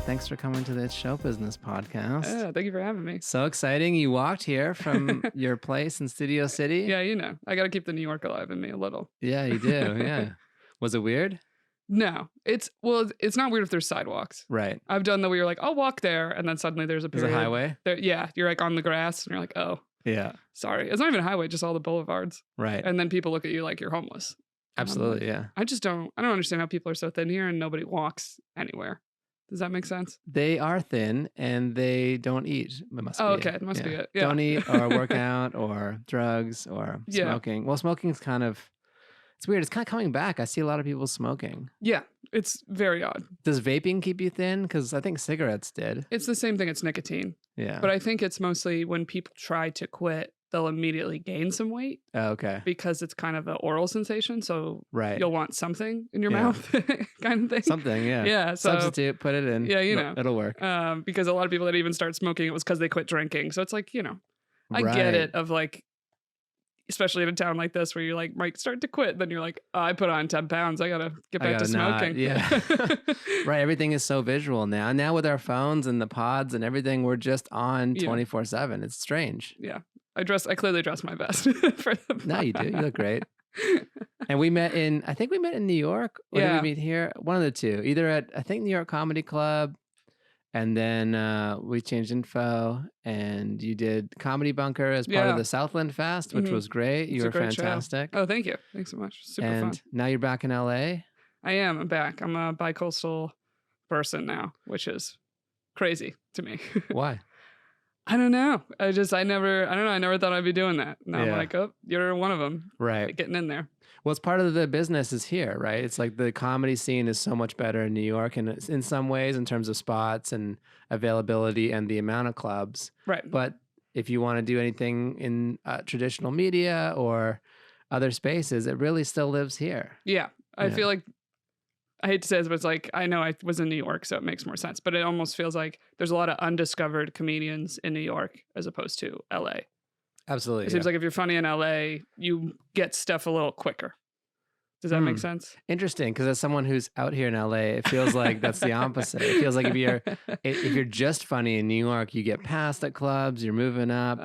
Thanks for coming to the It's Show Business podcast. Thank you for having me. So exciting. You walked here from your place in Studio City. Yeah, I got to keep the New York alive in me a little. Yeah, you do. Yeah. Was it weird? No, it's not weird if there's sidewalks. Right. I've done the where you're like, I'll walk there, and then suddenly there's a period. There's a highway? Yeah, you're like on the grass, and you're like, oh. Yeah. Sorry. It's not even a highway, just all the boulevards. Right. And then people look at you like you're homeless. Absolutely, yeah. I don't understand how people are so thin here and nobody walks anywhere. Does that make sense? They are thin and they don't eat. It must be okay. it. It must be it. Yeah. Don't eat or work out or drugs or smoking. Well, smoking's kind of, it's weird. It's kind of coming back. I see a lot of people smoking. Yeah, it's very odd. Does vaping keep you thin? Because I think cigarettes did. It's the same thing. It's nicotine. Yeah. But I think it's mostly when people try to quit, they'll immediately gain some weight. Oh, okay. Because it's kind of an oral sensation. So right. You'll want something in your mouth kind of thing. Something, yeah. Yeah. So, substitute, put it in. Yeah, it'll work. Because a lot of people that even start smoking, it was because they quit drinking. So it's like, I get it of like, especially in a town like this where you like might start to quit. Then you're like, oh, I put on 10 pounds. I got to get back to smoking. Yeah. Right. Everything is so visual now. Now with our phones and the pods and everything, we're just on 24/7. It's strange. Yeah. I clearly dress my best for the No, you do. You look great. And I think we met in New York. Or did we meet here? One of the two. Either at, I think, New York Comedy Club. And then we changed info and you did Comedy Bunker as part of the Southland Fest, which was great. You were fantastic. Show. Oh, thank you. Thanks so much. Super fun. And now you're back in LA? I am. I'm back. I'm a bicoastal person now, which is crazy to me. Why? I don't know. I never thought I'd be doing that. Now I'm like, oh, you're one of them. Right. Like getting in there. Well, it's part of the business is here, right? It's like the comedy scene is so much better in New York and in some ways in terms of spots and availability and the amount of clubs. Right. But if you want to do anything in traditional media or other spaces, it really still lives here. Yeah. I feel like, I hate to say this, but it's like, I know I was in New York, so it makes more sense. But it almost feels like there's a lot of undiscovered comedians in New York as opposed to LA. Absolutely. It seems like if you're funny in LA, you get stuff a little quicker. Does that make sense? Interesting, because as someone who's out here in LA, it feels like that's the opposite. It feels like if you're just funny in New York, you get passed at clubs, you're moving up.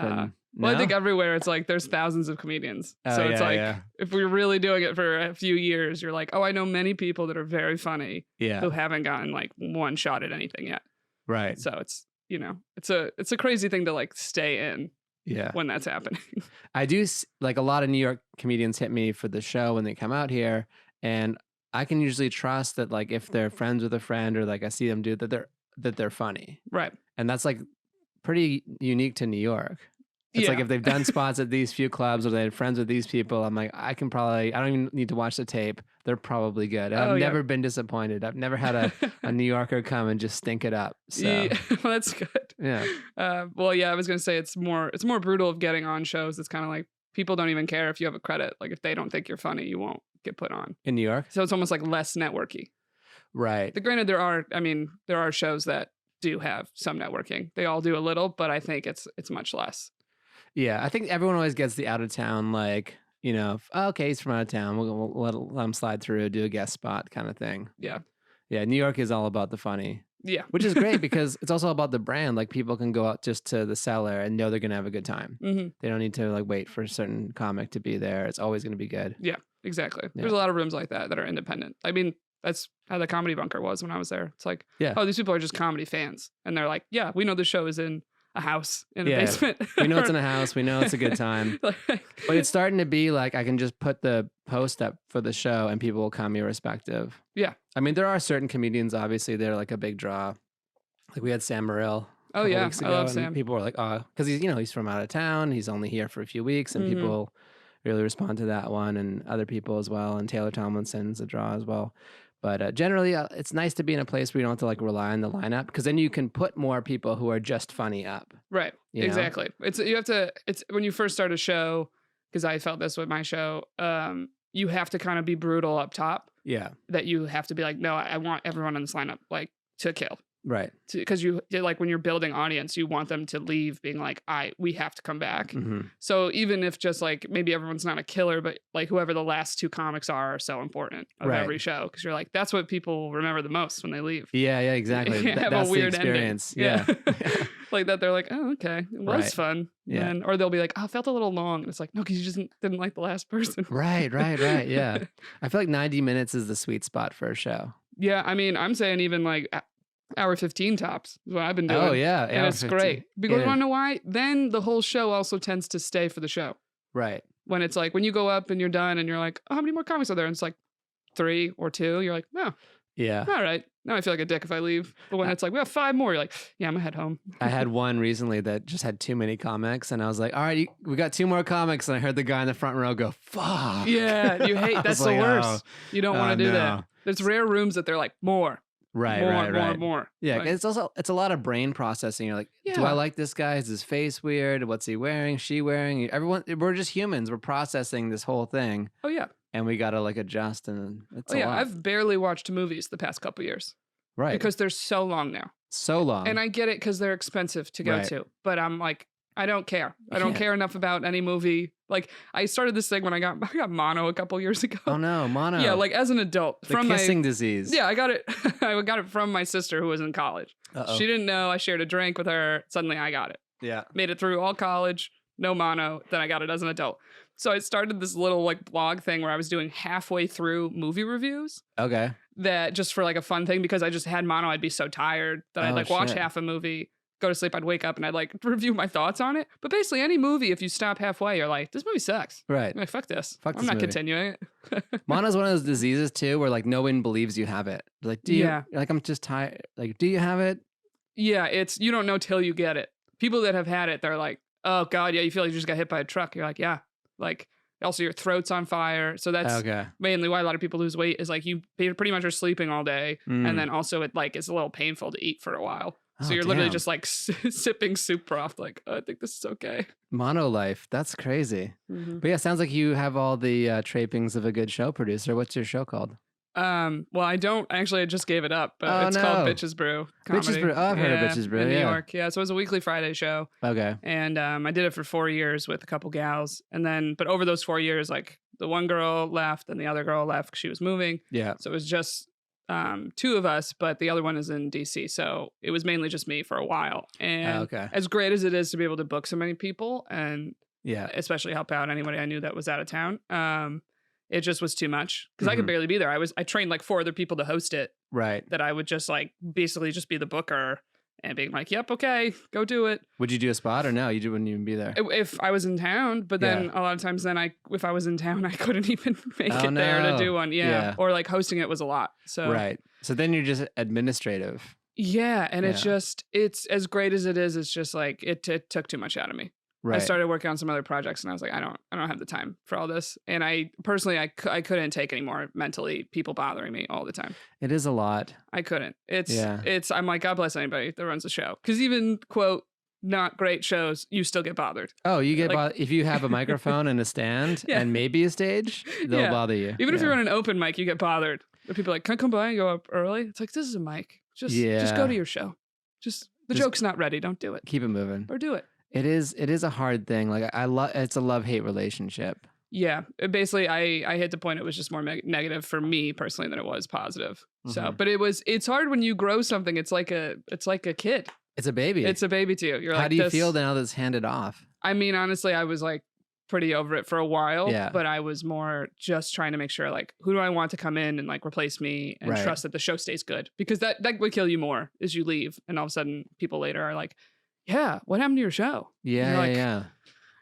Well, I think everywhere it's like there's thousands of comedians. So it's like if we're really doing it for a few years, you're like, oh, I know many people that are very funny who haven't gotten like one shot at anything yet. Right. So it's it's a crazy thing to like stay in. Yeah. When that's happening. I do like a lot of New York comedians hit me for the show when they come out here. And I can usually trust that like if they're friends with a friend or like I see them do that they're funny. Right. And that's like pretty unique to New York. It's like if they've done spots at these few clubs or they had friends with these people, I'm like, I don't even need to watch the tape. They're probably good. I've never been disappointed. I've never had a New Yorker come and just stink it up. So well, that's good. Yeah. I was going to say it's more brutal of getting on shows. It's kind of like people don't even care if you have a credit. Like if they don't think you're funny, you won't get put on. In New York? So it's almost like less networky. Right. Granted, there are shows that do have some networking. They all do a little, but I think it's much less. Yeah, I think everyone always gets the out of town, like, okay, he's from out of town. We'll let him slide through, do a guest spot kind of thing. Yeah. Yeah, New York is all about the funny. Yeah. Which is great because it's also about the brand. Like people can go out just to the cellar and know they're going to have a good time. Mm-hmm. They don't need to like wait for a certain comic to be there. It's always going to be good. Yeah, exactly. Yeah. There's a lot of rooms like that are independent. I mean, that's how the Comedy Bunker was when I was there. It's like, oh, these people are just comedy fans. And they're like, yeah, we know the show is in a house in a basement. We know it's in a house. We know it's a good time. But it's starting to be like I can just put the post up for the show and people will come irrespective. Yeah. I mean, there are certain comedians, obviously, they're like a big draw. Like we had Sam Morril. Oh, yeah. I love Sam. People were like, oh, because he's from out of town. He's only here for a few weeks and people really respond to that one and other people as well. And Taylor Tomlinson's a draw as well. But generally, it's nice to be in a place where you don't have to like rely on the lineup because then you can put more people who are just funny up. Right. Exactly. It's when you first start a show, because I felt this with my show, you have to kind of be brutal up top. Yeah. That you have to be like, no, I want everyone on this lineup like to kill. Right. Because you like when you're building audience, you want them to leave being like, we have to come back. Mm-hmm. So even if just like maybe everyone's not a killer, but like whoever the last 2 comics are so important of every show. Because you're like, that's what people remember the most when they leave. Yeah, exactly. Have that's a weird the experience. ending. Yeah. Like that they're like, oh, okay. It was fun. Yeah. And, or they'll be like, oh, it felt a little long. And it's like, no, because you just didn't like the last person. Right. Yeah. I feel like 90 minutes is the sweet spot for a show. Yeah. I mean, I'm saying even like hour 15 tops is what I've been doing. Oh, yeah. And it's 15. great. Because you want to know why? Then the whole show also tends to stay for the show. Right. When it's like, when you go up and you're done and you're like, oh, how many more comics are there? And it's like 3 or 2. You're like, no. Yeah. All right. Now I feel like a dick if I leave. But when it's like, we have 5 more, you're like, yeah, I'm gonna head home. I had one recently that just had too many comics. And I was like, all right, we got 2 more comics. And I heard the guy in the front row go, fuck. Yeah. You hate, that's the like, worst. You don't want to do that. There's rare rooms that they're like, more. Right. More. Yeah, like, it's a lot of brain processing. You're like, do I like this guy? Is his face weird? What's he wearing? She wearing? Everyone, we're just humans. We're processing this whole thing. Oh yeah. And we gotta like adjust, and it's a lot. I've barely watched movies the past couple years. Right. Because they're so long now. So long. And I get it because they're expensive to go to. But I'm like, I don't care. I don't care enough about any movie. Like I started this thing when I got mono a couple years ago. Oh no, mono. Yeah, like as an adult. The kissing disease. Yeah, I got it. I got it from my sister who was in college. Uh-oh. She didn't know. I shared a drink with her. Suddenly I got it. Yeah. Made it through all college. No mono. Then I got it as an adult. So I started this little like blog thing where I was doing halfway through movie reviews. Okay. That just for like a fun thing because I just had mono. I'd be so tired that I'd like watch half a movie, go to sleep, I'd wake up and I'd like review my thoughts on it. But basically any movie, if you stop halfway, you're like, this movie sucks. Right. I'm like, fuck this. I'm not continuing it. Mono's one of those diseases too where like no one believes you have it. Like, do you? Yeah. Like, I'm just tired. Like, do you have it? Yeah, it's you don't know till you get it. People that have had it, they're like, oh God, yeah, you feel like you just got hit by a truck. You're like, yeah. Like, also your throat's on fire. So that's mainly why a lot of people lose weight is like you pretty much are sleeping all day. And then also it like it's a little painful to eat for a while. So you're literally just like sipping soup broth. Like, oh, I think this is okay. Mono life. That's crazy. But yeah, sounds like you have all the trappings of a good show producer. What's your show called? Well, I don't actually. I just gave it up. It's called Bitches Brew Comedy. Bitches Brew. Oh, I've heard of Bitches Brew. In New York. Yeah, so it was a weekly Friday show. Okay. And I did it for 4 years with a couple gals, and then but over those 4 years, like the one girl left and the other girl left because she was moving. Yeah. So it was just 2 of us, but the other one is in DC. So it was mainly just me for a while. And as great as it is to be able to book so many people and especially help out anybody I knew that was out of town. It just was too much because I could barely be there. I trained like 4 other people to host it. Right. That I would just like basically just be the booker and being like, yep, okay, go do it. Would you do a spot or no? You wouldn't even be there. If I was in town, but then a lot of times then if I was in town, I couldn't even make it there to do one. Yeah. Or like hosting it was a lot. So right. So then you're just administrative. Yeah. And it's as great as it is, it's just like it took too much out of me. Right. I started working on some other projects and I was like, I don't have the time for all this. And I personally, I couldn't take anymore mentally people bothering me all the time. It is a lot. I couldn't. I'm like, God bless anybody that runs a show. Because even quote, not great shows, you still get bothered. Oh, you get bothered if you have a microphone and a stand and maybe a stage, they'll bother you. Even if you're on an open mic, you get bothered. People are like, can I come by and go up early? It's like, this is a mic. Just go to your show. Just joke's not ready. Don't do it. Keep it moving. Or do it. It is a hard thing. Like it's a love-hate relationship. Yeah. Basically, I hit the point it was just more negative for me personally than it was positive. So, but it's hard when you grow something. It's like a kid. It's a baby. It's a baby to you. How do you feel now that it's handed off? I mean, honestly, I was like pretty over it for a while, yeah. But I was more just trying to make sure like, who do I want to come in and like replace me and trust that the show stays good? Because that would kill you more as you leave. And all of a sudden people later are like, yeah, what happened to your show? Yeah,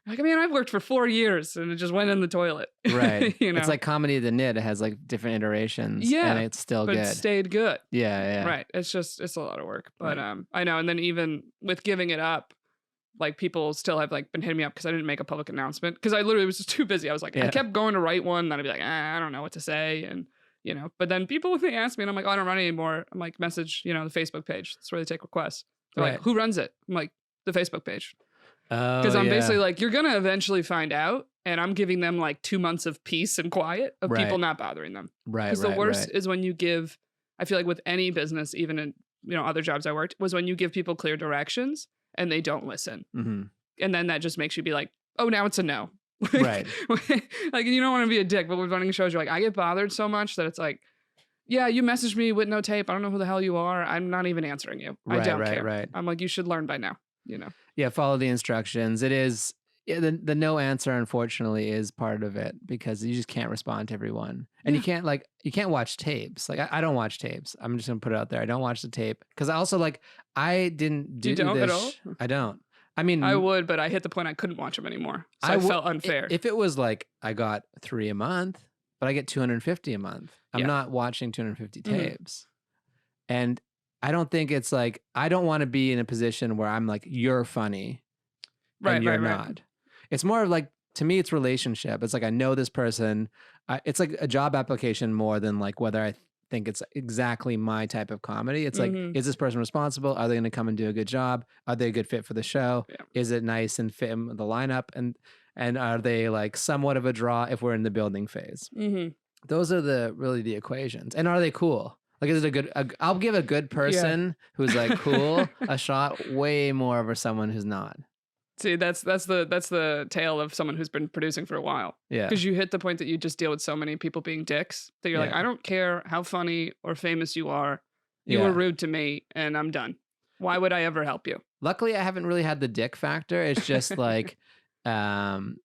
Like, I mean, I've worked for 4 years and it just went in the toilet. Right. It's like Comedy of the Knit. It has like different iterations. Yeah. And it's still good. But it stayed good. Yeah. Right. It's a lot of work. But I know. And then even with giving it up, like people still have like been hitting me up because I didn't make a public announcement because I literally was just too busy. I was like, I kept going to write one. And then I'd be like, I don't know what to say. And, but then people, when they ask me and I'm like, oh, I don't run it anymore. I'm like, message, the Facebook page. That's where they take requests. They're like, who runs it? I'm like, the Facebook page. Because I'm basically like, you're going to eventually find out. And I'm giving them like 2 months of peace and quiet of people not bothering them. Right. Because the worst is when you give, I feel like with any business, even in other jobs I worked, was when you give people clear directions and they don't listen. Mm-hmm. And then that just makes you be like, oh, now it's a no. Right. Like, you don't want to be a dick, but with running shows, you're like, I get bothered so much that it's like, yeah, you messaged me with no tape. I don't know who the hell you are. I'm not even answering you. I don't care. Right. I'm like, you should learn by now, Yeah, follow the instructions. It is, the no answer, unfortunately, is part of it because you just can't respond to everyone. And you can't watch tapes. Like, I don't watch tapes. I'm just going to put it out there. I don't watch the tape because I also, like, I didn't do You don't this. at all? I don't. I mean, I would, but I hit the point I couldn't watch them anymore. So I felt unfair. If it was like I got 3 a month, but I get 250 a month, I'm not watching 250 tapes. And I don't think it's like, I don't want to be in a position where I'm like, you're funny and you're not. It's more of like, to me, it's relationship. It's like, I know this person. It's like a job application more than like whether I think it's exactly my type of comedy. It's like, is this person responsible? Are they going to come and do a good job? Are they a good fit for the show? Yeah. Is it nice and fit in the lineup? And are they like somewhat of a draw if we're in the building phase? Those are really the equations. And are they cool? Like, is it I'll give a good person who's like cool a shot way more over someone who's not. See, that's the tale of someone who's been producing for a while. Yeah. Because you hit the point that you just deal with so many people being dicks that you're like, I don't care how funny or famous you are. You were rude to me and I'm done. Why would I ever help you? Luckily, I haven't really had the dick factor. It's just like, Paige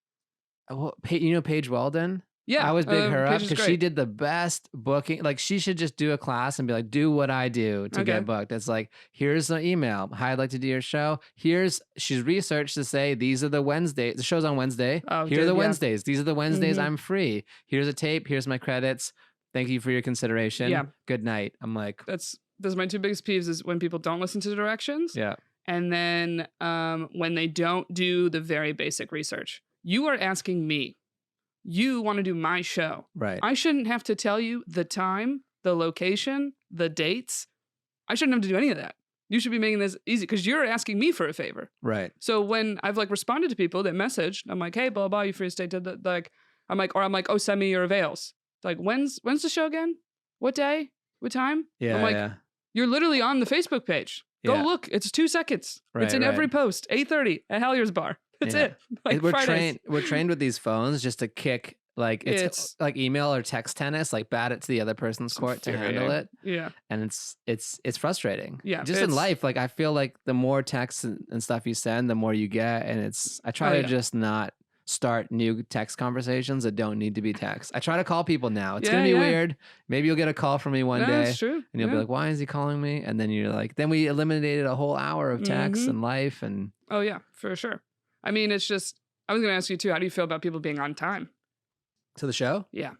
Weldon? Yeah. I always big her up because she did the best booking. Like, she should just do a class and be like, do what I do to get booked. It's like, here's an email. Hi, I'd like to do your show. She's researched to say, these are the Wednesdays. The show's on Wednesday. Here are the Wednesdays. These are the Wednesdays I'm free. Here's a tape. Here's my credits. Thank you for your consideration. Yeah. Good night. I'm like, those are my two biggest peeves is when people don't listen to the directions. Yeah. And then when they don't do the very basic research. You are asking me. You want to do my show. Right. I shouldn't have to tell you the time, the location, the dates. I shouldn't have to do any of that. You should be making this easy because you're asking me for a favor. Right. So when I've like responded to people that messaged, I'm like, hey, blah, blah, you free to stay to the, like, I'm like, oh, send me your avails. Like, when's the show again? What day? What time? Yeah. I'm like, you're literally on the Facebook page. Go look. It's 2 seconds. Right, it's in every post. 8:30 at Hallier's Bar. That's it. Like, we're trained with these phones just to kick, like, it's like email or text tennis, like bat it to the other person's court to handle it. Yeah. And it's frustrating. Yeah. Just in life, like, I feel like the more texts and stuff you send, the more you get. And I try to just not start new text conversations that don't need to be text. I try to call people now. It's going to be weird. Maybe you'll get a call from me one day. That's true. And you'll be like, why is he calling me? And then you're like, then we eliminated a whole hour of text and life. And oh, yeah, for sure. I mean, it's just, I was going to ask you too, how do you feel about people being on time? To the show? Yeah.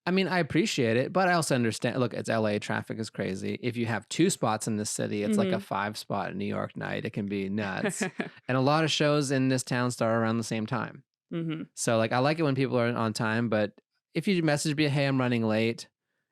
I mean, I appreciate it, but I also understand, look, it's LA, traffic is crazy. If you have 2 spots in this city, it's like a 5 spot New York night. It can be nuts. And a lot of shows in this town start around the same time. So like, I like it when people are on time, but if you message me, hey, I'm running late,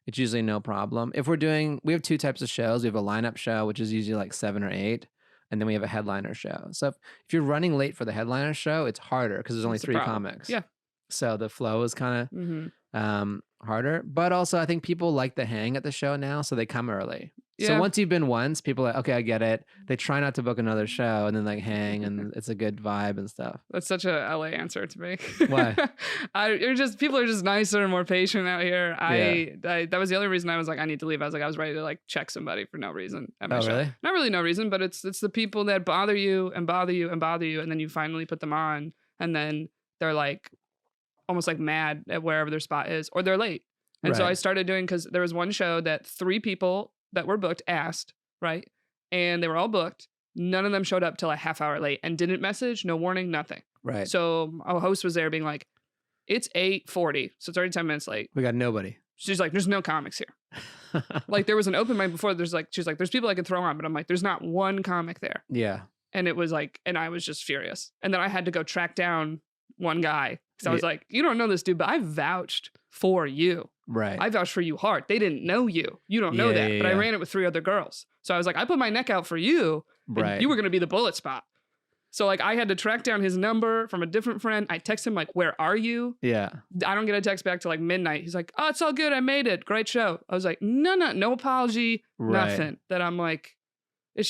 it's usually no problem. If we have 2 types of shows. We have a lineup show, which is usually like 7 or 8. And then we have a headliner show. So if you're running late for the headliner show, it's harder because there's only 3 comics. Yeah. So the flow is kind of harder. But also, I think people like the hang at the show now, so they come early. Yeah. So once you've been once, people are like, okay, I get it. They try not to book another show and then like hang and it's a good vibe and stuff. That's such a LA answer to me. Why? People are just nicer and more patient out here. That was the other reason I was like, I need to leave. I was ready to like check somebody for no reason at my show. Really? Not really no reason, but it's the people that bother you and bother you and bother you. And then you finally put them on and then they're like almost like mad at wherever their spot is or they're late. And so I started doing, because there was one show that 3 people that were booked asked, right? And they were all booked. None of them showed up till a half hour late and didn't message, no warning, nothing. Right. So a host was there being like, it's 8:40, so it's already 10 minutes late. We got nobody. She's like, there's no comics here. Like, there was an open mic before. She's like, there's people I can throw on, but I'm like, there's not one comic there. Yeah. And it was like, and I was just furious. And then I had to go track down one guy. Because I was like, you don't know this dude, but I vouched for you. Right. I vouched for you hard. They didn't know you. You don't know that. But I ran it with 3 other girls. So I was like, I put my neck out for you. Right. You were going to be the bullet spot. So like I had to track down his number from a different friend. I text him like, where are you? Yeah. I don't get a text back till like midnight. He's like, oh, it's all good. I made it. Great show. I was like, no apology, nothing. That I'm like, it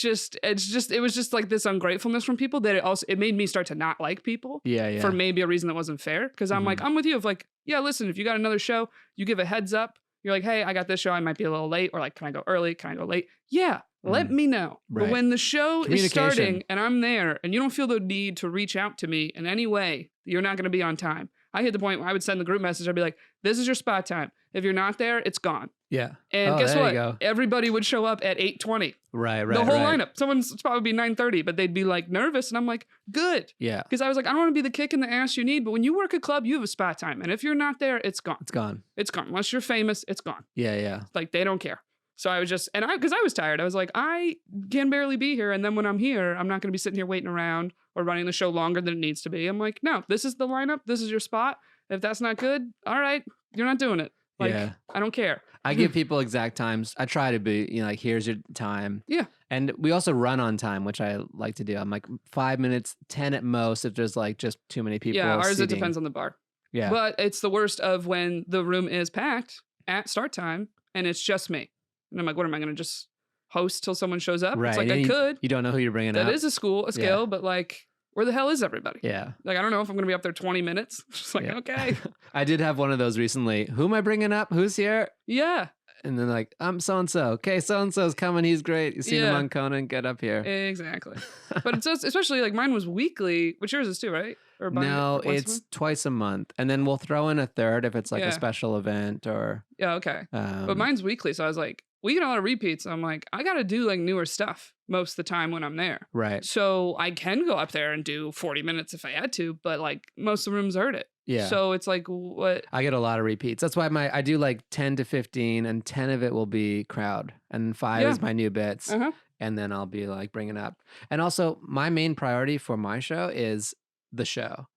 was just like this ungratefulness from people that it made me start to not like people. Yeah. For maybe a reason that wasn't fair. Cause I'm like, I'm with you. Of like, yeah, listen, if you got another show, you give a heads up. You're like, hey, I got this show. I might be a little late. Or like, can I go early? Can I go late? Yeah. Let me know. Right. But when the show is starting and I'm there and you don't feel the need to reach out to me in any way, you're not going to be on time. I hit the point where I would send the group message. I'd be like, this is your spot time. If you're not there, it's gone. Yeah. And guess what? Everybody would show up at 8:20. Right. The whole lineup. Someone's probably be 9:30, but they'd be like nervous. And I'm like, good. Yeah. Because I was like, I don't want to be the kick in the ass you need. But when you work a club, you have a spot time. And if you're not there, it's gone. It's gone. It's gone. Unless you're famous, it's gone. Yeah. Like they don't care. So I was just, because I was tired. I was like, I can barely be here. And then when I'm here, I'm not going to be sitting here waiting around or running the show longer than it needs to be. I'm like, no, this is the lineup. This is your spot. If that's not good, all right, you're not doing it. Like, I don't care. I give people exact times. I try to be, like, here's your time. Yeah. And we also run on time, which I like to do. I'm like 5 minutes, 10 at most if there's like just too many people. Yeah, ours, seating. it depends on the bar. Yeah. But it's the worst of when the room is packed at start time and it's just me. And I'm like, what am I going to just host till someone shows up? Right. It's like, I could. You don't know who you're bringing up. That is a skill, but like, where the hell is everybody? Yeah. Like, I don't know if I'm going to be up there 20 minutes. Just like, okay. I did have one of those recently. Who am I bringing up? Who's here? Yeah. And then like, I'm so-and-so. Okay, so-and-so's coming. He's great. You seen him on Conan. Get up here. Exactly. But it's especially like mine was weekly, which yours is too, right? Or no, it's twice a month. And then we'll throw in a third if it's like a special event or... Yeah, okay. But mine's weekly. So I was like, we get a lot of repeats. I'm like, I got to do like newer stuff most of the time when I'm there. Right. So I can go up there and do 40 minutes if I had to, but like most of the rooms heard it. Yeah. So it's like, what? I get a lot of repeats. That's why I do like 10 to 15 and 10 of it will be crowd and 5 is my new bits. And then I'll be like bringing up. And also my main priority for my show is the show.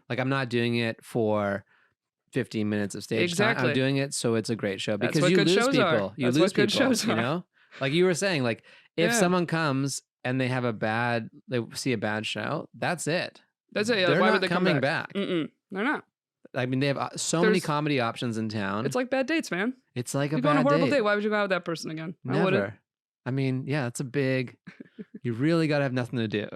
Like I'm not doing it for 15 minutes of stage time. I'm doing it so it's a great show because you lose people. You lose people, you know? Like you were saying, like if someone comes and they see a bad show, that's it. That's it. Yeah, They're why not would they come coming back. They're not. I mean, they have so many comedy options in town. It's like bad dates, man. It's like a you bad date. go on a horrible date. Why would you go out with that person again? Never. I mean, yeah, it's a big. You really got to have nothing to do.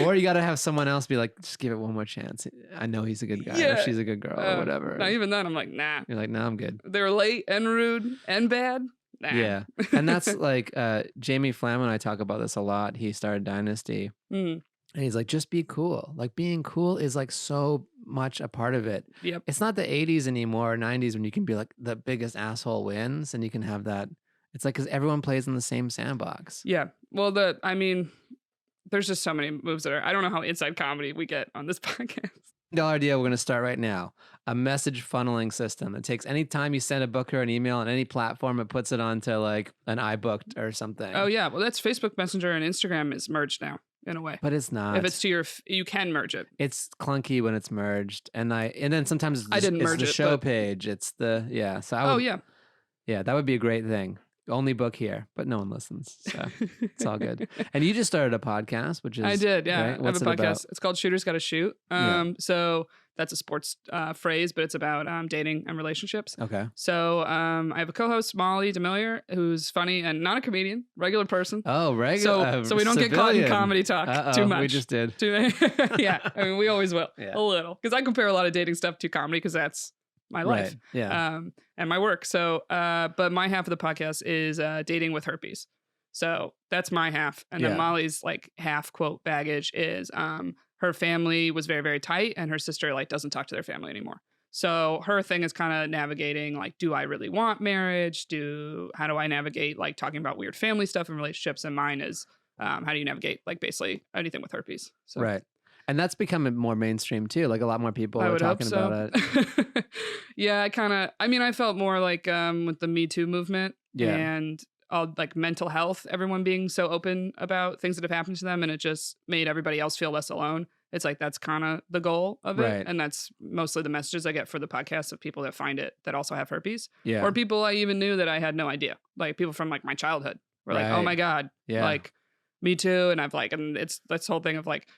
Or you got to have someone else be like, just give it one more chance. I know he's a good guy or she's a good girl or whatever. Now, even then, I'm like, nah. You're like, nah, I'm good. They're late and rude and bad. Nah. Yeah. And that's like Jamie Flam and I talk about this a lot. He started Dynasty. And he's like, just be cool. Like being cool is like so much a part of it. Yep. It's not the 80s anymore or 90s when you can be like the biggest asshole wins and you can have that. It's like because everyone plays in the same sandbox. Yeah. Well, there's just so many moves that I don't know how inside comedy we get on this podcast. $1 idea we're going to start right now. A message funneling system that takes any time you send a booker an email on any platform, it puts it onto like an iBooked or something. Oh, yeah. Well, that's Facebook Messenger and Instagram is merged now in a way. But it's not. If it's to you can merge it. It's clunky when it's merged. And then sometimes I didn't merge the show page. It's the, So yeah, that would be a great thing. Only book here, but no one listens. So it's all good. And you just started a podcast, which is... I did, yeah. Right? I have a podcast. It's called Shooters Gotta Shoot. So that's a sports phrase, but it's about dating and relationships. Okay. So I have a co-host, Molly DeMillier, who's funny and not a comedian, regular person. Oh, regular. So we don't get caught in comedy talk too much. We just did. Yeah, I mean, we always will. A little. Because I compare a lot of dating stuff to comedy because that's my life. Right. Yeah. And my work. So, but my half of the podcast is dating with herpes. So that's my half. And then Molly's like half quote baggage is her family was very, very tight and her sister like doesn't talk to their family anymore. So her thing is kind of navigating like, do I really want marriage? How do I navigate like talking about weird family stuff and relationships? And mine is how do you navigate like basically anything with herpes? So. Right. And that's becoming more mainstream too. Like a lot more people are talking about it. Yeah, I felt more like with the Me Too movement and all like mental health, everyone being so open about things that have happened to them. And it just made everybody else feel less alone. It's like, that's kind of the goal of it. Right. And that's mostly the messages I get for the podcast of people that find it that also have herpes. Yeah. Or people I even knew that I had no idea. Like people from like my childhood were like, oh my God. Yeah. Like, me too. And and it's this whole thing of like,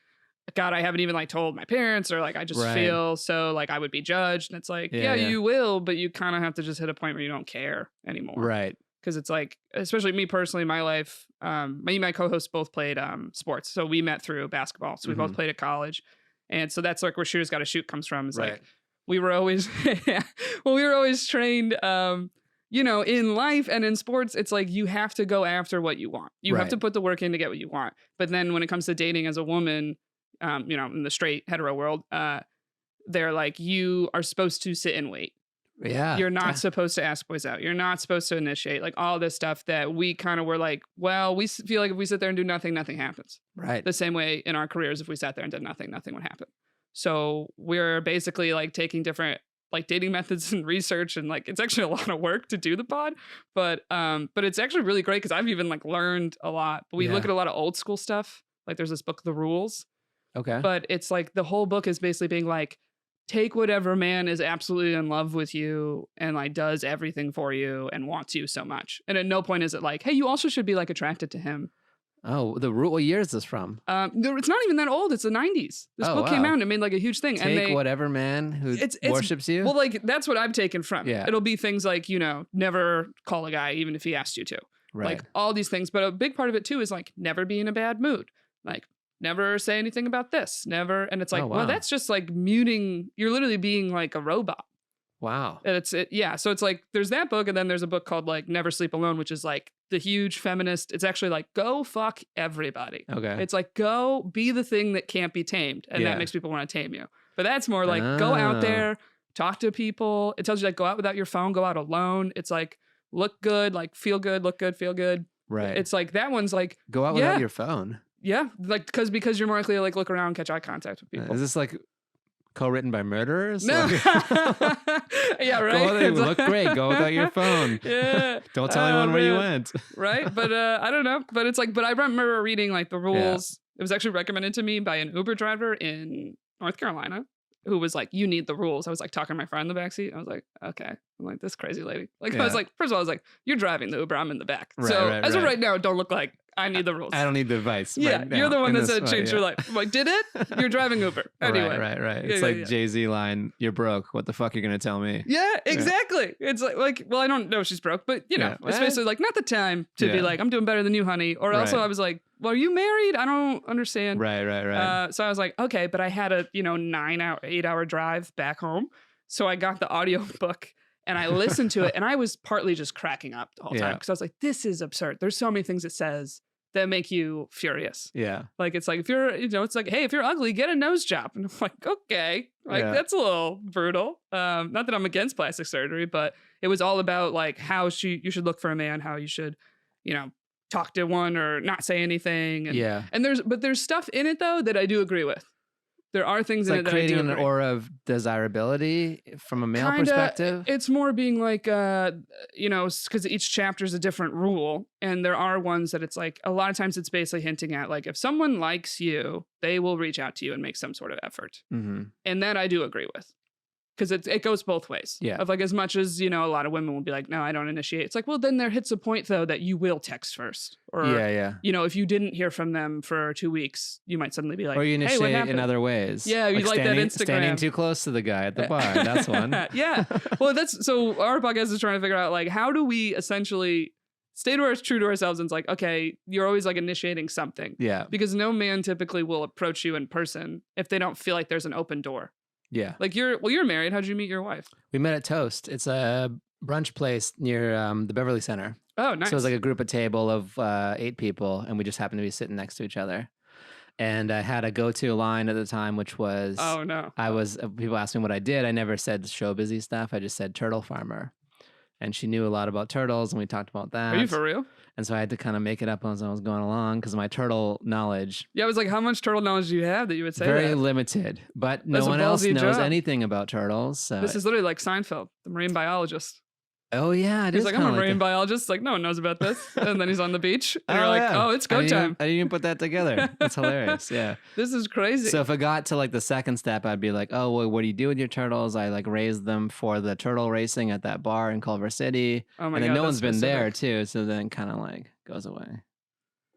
God, I haven't even like told my parents, or like, I just feel so like I would be judged. And it's like, yeah, you will, but you kind of have to just hit a point where you don't care anymore. Right. Because it's like, especially me personally, my life, me and my co-hosts both played sports. So we met through basketball. So we both played at college. And so that's like where shooters got to shoot comes from. It's like, we were always, we were always trained, you know, in life and in sports, it's like you have to go after what you want. You have to put the work in to get what you want. But then when it comes to dating as a woman, you know, in the straight hetero world, they're like, you are supposed to sit and wait. Yeah. You're not supposed to ask boys out. You're not supposed to initiate, like all this stuff that we kind of were like, well, we feel like if we sit there and do nothing, nothing happens. Right. The same way in our careers, if we sat there and did nothing, nothing would happen. So we're basically like taking different like dating methods and research, and like it's actually a lot of work to do the pod, but it's actually really great because I've even like learned a lot. But we look at a lot of old school stuff. Like there's this book, The Rules. Okay. But it's like the whole book is basically being like, take whatever man is absolutely in love with you and like does everything for you and wants you so much. And at no point is it like, hey, you also should be like attracted to him. Oh, the rule. What year is this from? It's not even that old. It's the 90s. This book came out and it made like a huge thing. Take whatever man who worships you. Well, like that's what I've taken from it. Yeah. It'll be things like, you know, never call a guy even if he asked you to. Right. Like all these things. But a big part of it too is like never be in a bad mood. Like never say anything about this. Never. And it's like, well, that's just like muting. You're literally being like a robot. Wow. And yeah. So it's like, there's that book. And then there's a book called like Never Sleep Alone, which is like the huge feminist. It's actually like, go fuck everybody. Okay. It's like, go be the thing that can't be tamed. And that makes people want to tame you. But that's more like, go out there, talk to people. It tells you like, go out without your phone, go out alone. It's like, look good, like feel good, look good, feel good. Right. It's like, that one's like, go out without your phone. Yeah. Like, because you're more likely to like look around and catch eye contact with people. Is this like co-written by murderers? No. Yeah, right. Go there, look great. Go without your phone. Yeah. Don't tell anyone where you went. Right. But I don't know. But it's like, but I remember reading like The Rules. Yeah. It was actually recommended to me by an Uber driver in North Carolina who was like, you need the rules. I was like talking to my friend in the backseat. I was like, okay. I'm like, this crazy lady. Like, I was like, first of all, I was like, you're driving the Uber. I'm in the back. Right, so as of right now, don't look like I need the rules. I don't need the advice. Yeah, right you're the one that said change your life. life. I'm like, did it? You're driving Uber. Anyway. Right. It's like Jay-Z line, you're broke. What the fuck are you going to tell me? Yeah, exactly. Yeah. It's like, well, I don't know if she's broke, but you know, it's basically like, not the time to be like, I'm doing better than you, honey. Or also I was like, well, are you married? I don't understand. Right. So I was like, okay, but I had a, 8-hour drive back home. So I got the audio book and I listened to it and I was partly just cracking up the whole time because I was like, this is absurd. There's so many things it says that make you furious. Yeah. Like, it's like, if you're, it's like, hey, if you're ugly, get a nose job. And I'm like, okay, like that's a little brutal. Not that I'm against plastic surgery, but it was all about like how you should look for a man, how you should, talk to one or not say anything. And, and there's stuff in it though that I do agree with. There are things in it that I do agree. Creating an aura of desirability from a male perspective. It's more being like, because each chapter is a different rule. And there are ones that it's like, a lot of times it's basically hinting at like, if someone likes you, they will reach out to you and make some sort of effort. Mm-hmm. And that I do agree with. Because it goes both ways. Yeah. Of like, as much as, a lot of women will be like, no, I don't initiate. It's like, well, then there hits a point, though, that you will text first. Or, if you didn't hear from them for 2 weeks, you might suddenly be like, or you initiate in other ways. Yeah, you like that Instagram. Standing too close to the guy at the bar. That's one. Yeah. Well, so our podcast is trying to figure out, like, how do we essentially stay true to ourselves? And it's like, okay, you're always like initiating something. Yeah. Because no man typically will approach you in person if they don't feel like there's an open door. Yeah. Like you're married. How'd you meet your wife? We met at Toast. It's a brunch place near the Beverly Center. Oh, nice. So it was like a group of table of 8 people, and we just happened to be sitting next to each other. And I had a go-to line at the time, which was, oh no. People asked me what I did. I never said show busy stuff. I just said turtle farmer. And she knew a lot about turtles, and we talked about that. Are you for real? And so I had to kind of make it up as I was going along because my turtle knowledge. Yeah, I was like, how much turtle knowledge do you have that you would say very limited, but no one else knows anything about turtles. So. This is literally like Seinfeld, the marine biologist. Oh, yeah. He's like, I'm a marine biologist. Like, no one knows about this. And then he's on the beach. And you're like, oh, it's go time. I didn't even put that together. That's hilarious. Yeah. This is crazy. So if it got to like the second step, I'd be like, oh, well, what do you do with your turtles? I like raised them for the turtle racing at that bar in Culver City. Oh my God. And then no one's been there too. So then kind of like goes away.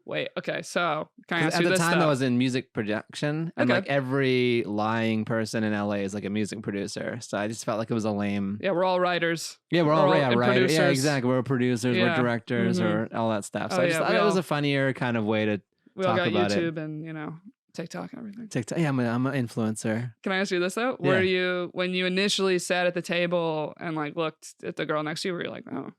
Wait, okay, so can I ask At you the this time, I though? was in music production, and Okay. like every lying person in LA is like a music producer. So I just felt like it was a lame. Yeah, we're all writers. Yeah, we're all writers. Yeah, producers. exactly. We're producers, we're Yeah. directors, or all that stuff. So I just thought it was a funnier kind of way to We all talk got about YouTube it. and TikTok and everything. TikTok. Yeah, I'm an influencer. Can I ask you this though? Yeah. Were you, when you initially sat at the table and like looked at the girl next to you, were you like, oh,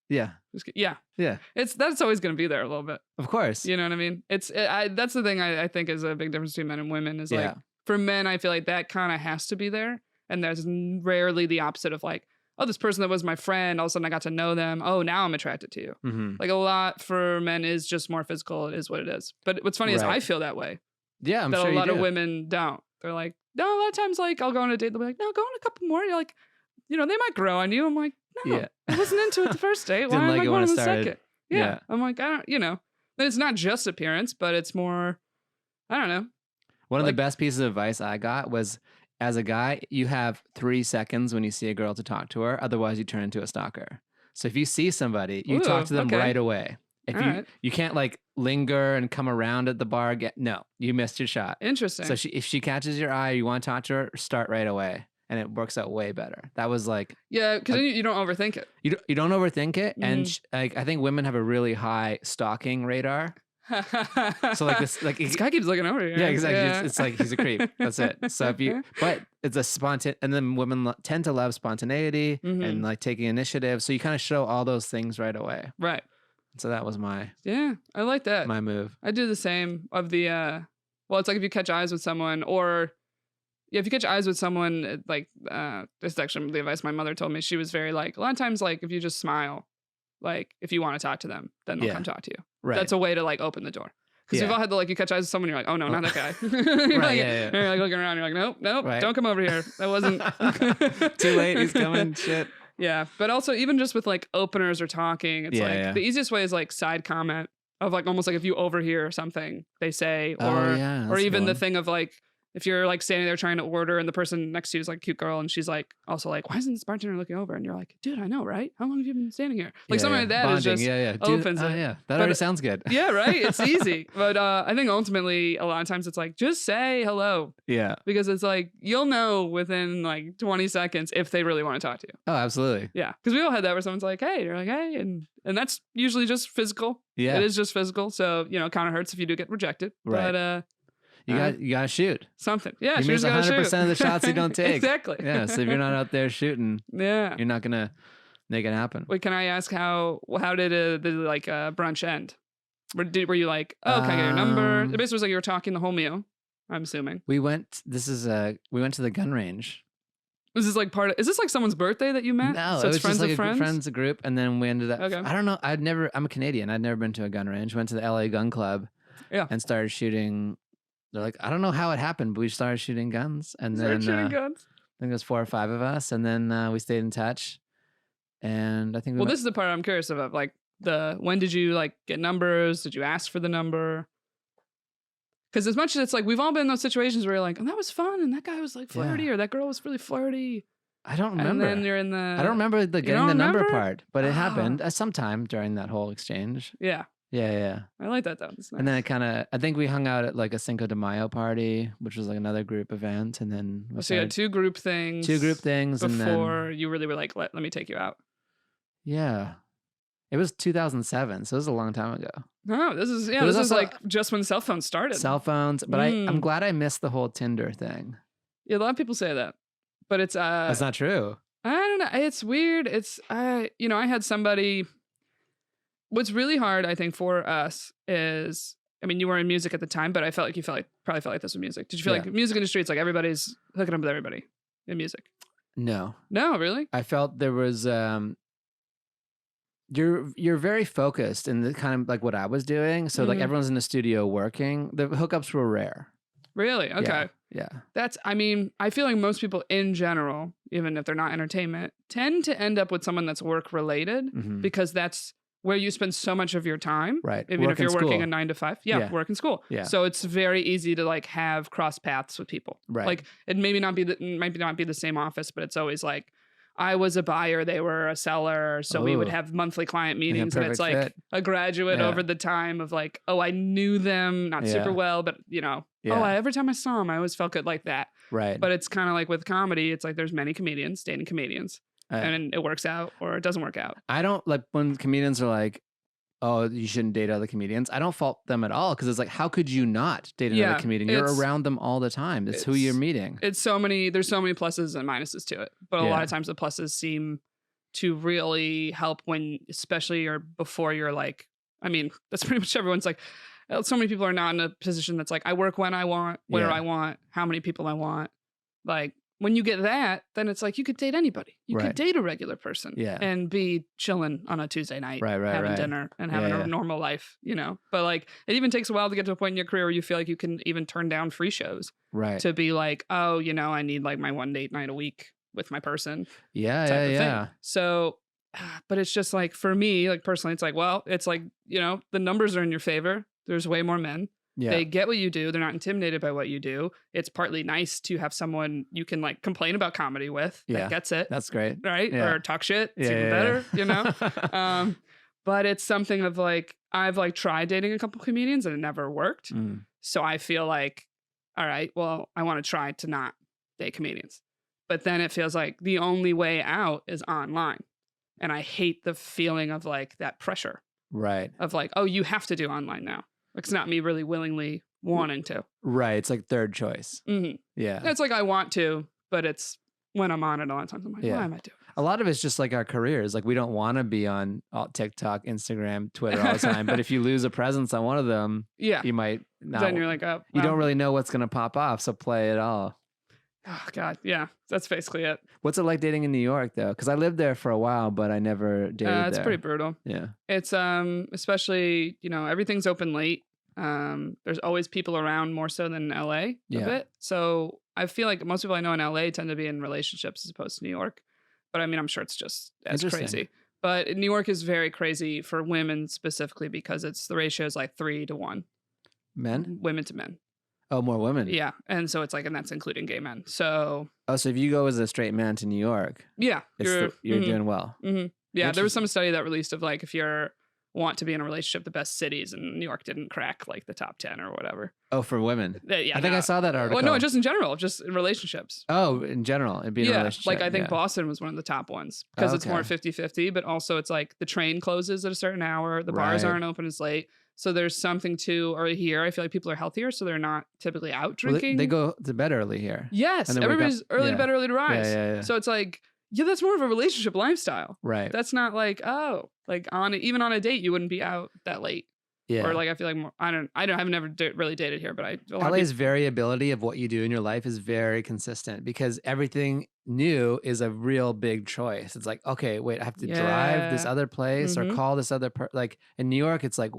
Yeah. yeah, Yeah. that's always going to be there a little bit. Of course. You know what I mean? That's the thing I think is a big difference between men and women is like, for men, I feel like that kind of has to be there. And there's rarely the opposite of like, oh, this person that was my friend, all of a sudden I got to know them. Oh, now I'm attracted to you. Mm-hmm. Like a lot for men is just more physical. It is what it is. But what's funny is I feel that way. Yeah, I'm that sure a lot you of do. women don't. They're like, no, a lot of times like I'll go on a date. They'll be like, no, go on a couple more. You're like, they might grow on you. I'm like, no, I wasn't into it the first date. Why am I going on the second? Yeah. I'm like, I don't, it's not just appearance, but it's more, I don't know. One of the best pieces of advice I got was, as a guy, you have 3 seconds when you see a girl to talk to her. Otherwise, you turn into a stalker. So if you see somebody, you talk to them right away. If you can't like linger and come around at the bar, no, you missed your shot. Interesting. So if she catches your eye, you want to talk to her, start right away. And it works out way better. That was like... Yeah, because you don't overthink it. You don't overthink it. Mm-hmm. And I think women have a really high stalking radar. So like this guy keeps looking over here. Yeah, exactly. Yeah. It's like he's a creep. That's it. So but it's a and then women tend to love spontaneity and like taking initiative. So you kind of show all those things right away. Right. So that was I like that. My move. I do the same of the, well, it's like if you catch eyes with someone or, if you catch eyes with someone, like, this is actually the advice my mother told me. She was very like, a lot of times, like, if you just smile, like, if you want to talk to them, then they'll come talk to you. Right. That's a way to, like, open the door. Because we've all had to, like, you catch eyes with someone, you're like, oh, no, not that guy. You're like looking around, you're like, nope, don't come over here. That wasn't. Too late, he's coming, shit. Yeah, but also, even just with, like, openers or talking, it's the easiest way is, like, side comment of, like, almost like if you overhear something they say, or even the thing of, like, if you're like standing there trying to order and the person next to you is like a cute girl and she's like also like, why isn't this bartender looking over? And you're like, dude, I know, right? How long have you been standing here? Like something like that bonding, is just opens it. Yeah, that already sounds good. Yeah, right? It's easy. But I think ultimately a lot of times it's like, just say hello. Yeah. Because it's like, you'll know within like 20 seconds if they really want to talk to you. Oh, absolutely. Yeah. Because we all had that where someone's like, hey, you're like, hey. And that's usually just physical. Yeah. It is just physical. So, it kind of hurts if you do get rejected. Right. But, you gotta shoot something. Yeah, you miss 100% of the shots you don't take. Exactly. Yeah, so if you're not out there shooting, you're not gonna make it happen. Wait, can I ask how did the brunch end? Were you like, oh, can I get your number? It basically was like you were talking the whole meal. I'm assuming we went to the gun range. Is this like is this like someone's birthday that you met? No, so it was friends just like of friends? friends, a group, and then we ended up. Okay. I don't know. I'm a Canadian. I'd never been to a gun range. Went to the LA Gun Club. Yeah. And started shooting. They're like, I don't know how it happened, but we started shooting guns, and then shooting guns. I think it was 4 or 5 of us, and then we stayed in touch. And I think this is the part I'm curious about. Like when did you like get numbers? Did you ask for the number? Because as much as it's like we've all been in those situations where you're like, oh, that was fun, and that guy was like flirty, or that girl was really flirty. I don't remember. And then you're in the. I don't remember getting the number part, but it happened sometime during that whole exchange. Yeah. Yeah. I like that though. Nice. And then I think we hung out at like a Cinco de Mayo party, which was like another group event, and then so you had two group things before you really were like, let me take you out. Yeah, it was 2007, so it was a long time ago. No, this is like just when cell phones started. Cell phones, but I'm glad I missed the whole Tinder thing. Yeah, a lot of people say that, but it's that's not true. I don't know. It's weird. It's I had somebody. What's really hard, I think, for us is, I mean, you were in music at the time, but I felt like you probably felt like this with music. Did you feel like music industry, it's like everybody's hooking up with everybody in music? No. No, really? I felt there was, you're very focused in the kind of like what I was doing. So like everyone's in the studio working. The hookups were rare. Really? Okay. Yeah. I feel like most people in general, even if they're not entertainment, tend to end up with someone that's work related because that's where you spend so much of your time. Right. Even if you're working a 9 to 5. Yeah, work in school. Yeah. So it's very easy to like have cross paths with people. Right. Like it might not be the same office, but it's always like, I was a buyer, they were a seller. So we would have monthly client meetings, and it's like fit. a graduate over the time of like, oh, I knew them, not super well, but every time I saw them, I always felt good like that. Right. But it's kind of like with comedy, it's like there's many comedians dating comedians, and it works out or it doesn't work out. I don't like when comedians are like, oh, you shouldn't date other comedians. I don't fault them at all, because it's like, how could you not date another comedian? You're around them all the time. It's who you're meeting. There's so many pluses and minuses to it. But a lot of times the pluses seem to really help when, especially or before you're like, I mean, that's pretty much everyone's like, so many people are not in a position that's like, I work when I want, where I want, how many people I want. Like, when you get that, then it's like you could date anybody. You could date a regular person and be chilling on a Tuesday night, having dinner and having a normal life, But like, it even takes a while to get to a point in your career where you feel like you can even turn down free shows to be like, oh, I need like my one date night a week with my person. Yeah. So, but it's just like, for me, like personally, it's like, well, it's like, the numbers are in your favor. There's way more men. Yeah. They get what you do. They're not intimidated by what you do. It's partly nice to have someone you can like complain about comedy with that gets it. That's great. Right? Yeah. Or talk shit. It's even better, But it's something of like, I've like tried dating a couple comedians and it never worked. So I feel like, all right, well, I want to try to not date comedians. But then it feels like the only way out is online. And I hate the feeling of like that pressure. Right. Of like, oh, you have to do online now. It's not me really willingly wanting to. Right. It's like third choice. Mm-hmm. Yeah. It's like I want to, but it's when I'm on it a lot of times, I'm like, why am I doing this? A lot of it's just like our careers. Like, we don't want to be on TikTok, Instagram, Twitter all the time. But if you lose a presence on one of them, you might not. Then you're like, oh, you don't really know what's going to pop off. So play it all. Oh, God. Yeah. That's basically it. What's it like dating in New York, though? Because I lived there for a while, but I never dated there. It's pretty brutal. Yeah. It's especially, everything's open late. There's always people around more so than in LA a bit. So I feel like most people I know in LA tend to be in relationships as opposed to New York. But I mean, I'm sure it's just as crazy. But New York is very crazy for women specifically because the ratio is like 3-1. Men? Women to men. Oh, more women. Yeah. And so it's like, and that's including gay men. So. Oh, so if you go as a straight man to New York. Yeah. You're doing well. Mm-hmm. Yeah. There was some study that released of like, if you're want to be in a relationship, the best cities, and New York didn't crack like the top 10 or whatever. Oh, for women. I think I saw that article. Well, no, just in general, just in relationships. Oh, in general, it'd be a relationship. Like I think Boston was one of the top ones because it's more 50-50, but also it's like the train closes at a certain hour, the bars aren't open as late. So there's something to, or here, I feel like people are healthier, so they're not typically out drinking. Well, they go to bed early here. Yes, everybody's early to bed, early to rise. Yeah. So it's like, that's more of a relationship lifestyle. Right. That's not like, like even on a date, you wouldn't be out that late. Yeah. Or like, I feel like more, I've never really dated here, but LA's variability of what you do in your life is very consistent because everything new is a real big choice. It's like, okay, wait, I have to drive this other place or call this other like in New York, it's like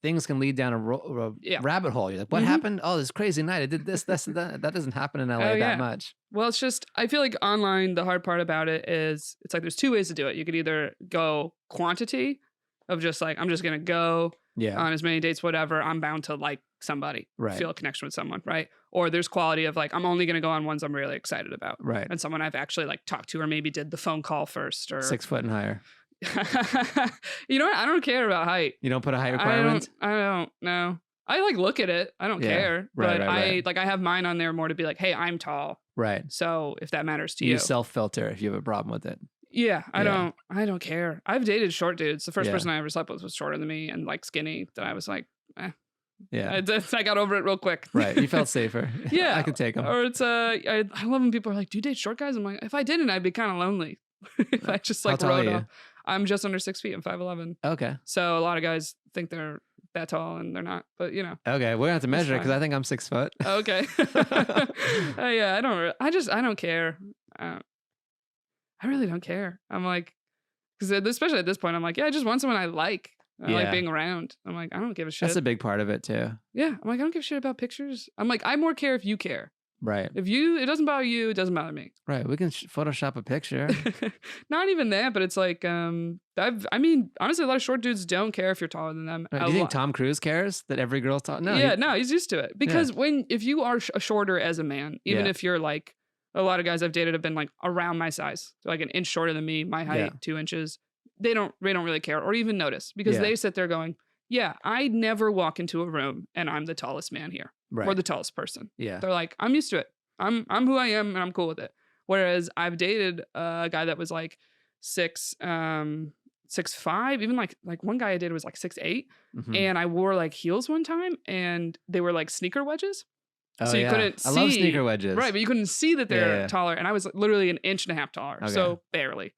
things can lead down a rabbit hole. You're like, what happened? Oh, this crazy night. I did this, and that. That doesn't happen in LA that much. Well, it's just, I feel like online, the hard part about it is it's like there's two ways to do it. You could either go quantity of just like, I'm just going to go on as many dates, whatever. I'm bound to like somebody, feel a connection with someone, right? Or there's quality of like, I'm only going to go on ones I'm really excited about. Right. And someone I've actually like talked to or maybe did the phone call first or 6 foot and higher. You know what? I don't care about height. You don't put a height requirement? I don't know. I like look at it. I don't care. But I have mine on there more to be like, hey, I'm tall. Right. So if that matters to you. You self-filter if you have a problem with it. Yeah, I don't care. I've dated short dudes. The first person I ever slept with was shorter than me and like skinny that I was like, Yeah. I got over it real quick. Right. You felt safer. Yeah. I could take them. Or it's I love when people are like, do you date short guys? I'm like, if I didn't, I'd be kind of lonely. If I just like rode off. I'm just under 6 feet. I'm 5'11". Okay. So a lot of guys think they're that tall and they're not, but you know. Okay. We're gonna have to measure it because I think I'm 6 foot. Okay. Yeah. I don't care. I really don't care. I'm like, because especially at this point, I'm like, I just want someone I like. I like being around. I'm like, I don't give a shit. That's a big part of it too. Yeah. I'm like, I don't give a shit about pictures. I'm like, I more care if you care. Right. If it doesn't bother you, it doesn't bother me. Right. We can Photoshop a picture. Not even that, but it's like, I mean, honestly, a lot of short dudes don't care if you're taller than them. Right. Do you think Tom Cruise cares that every girl's tall? No. Yeah, no, he's used to it. Because if you are shorter as a man, even if you're like A lot of guys I've dated have been like around my size, like an inch shorter than me, my height, 2 inches. They don't really care or even notice because they sit there going, yeah, I never walk into a room and I'm the tallest man here or the tallest person. Yeah. They're like, I'm used to it. I'm who I am and I'm cool with it. Whereas I've dated a guy that was like 6'5", even like one guy I dated was like 6'8", and I wore like heels one time and they were like sneaker wedges. Oh, so you couldn't see. I love sneaker wedges. Right, but you couldn't see that they're taller. And I was literally an inch and a half taller. Okay. So barely.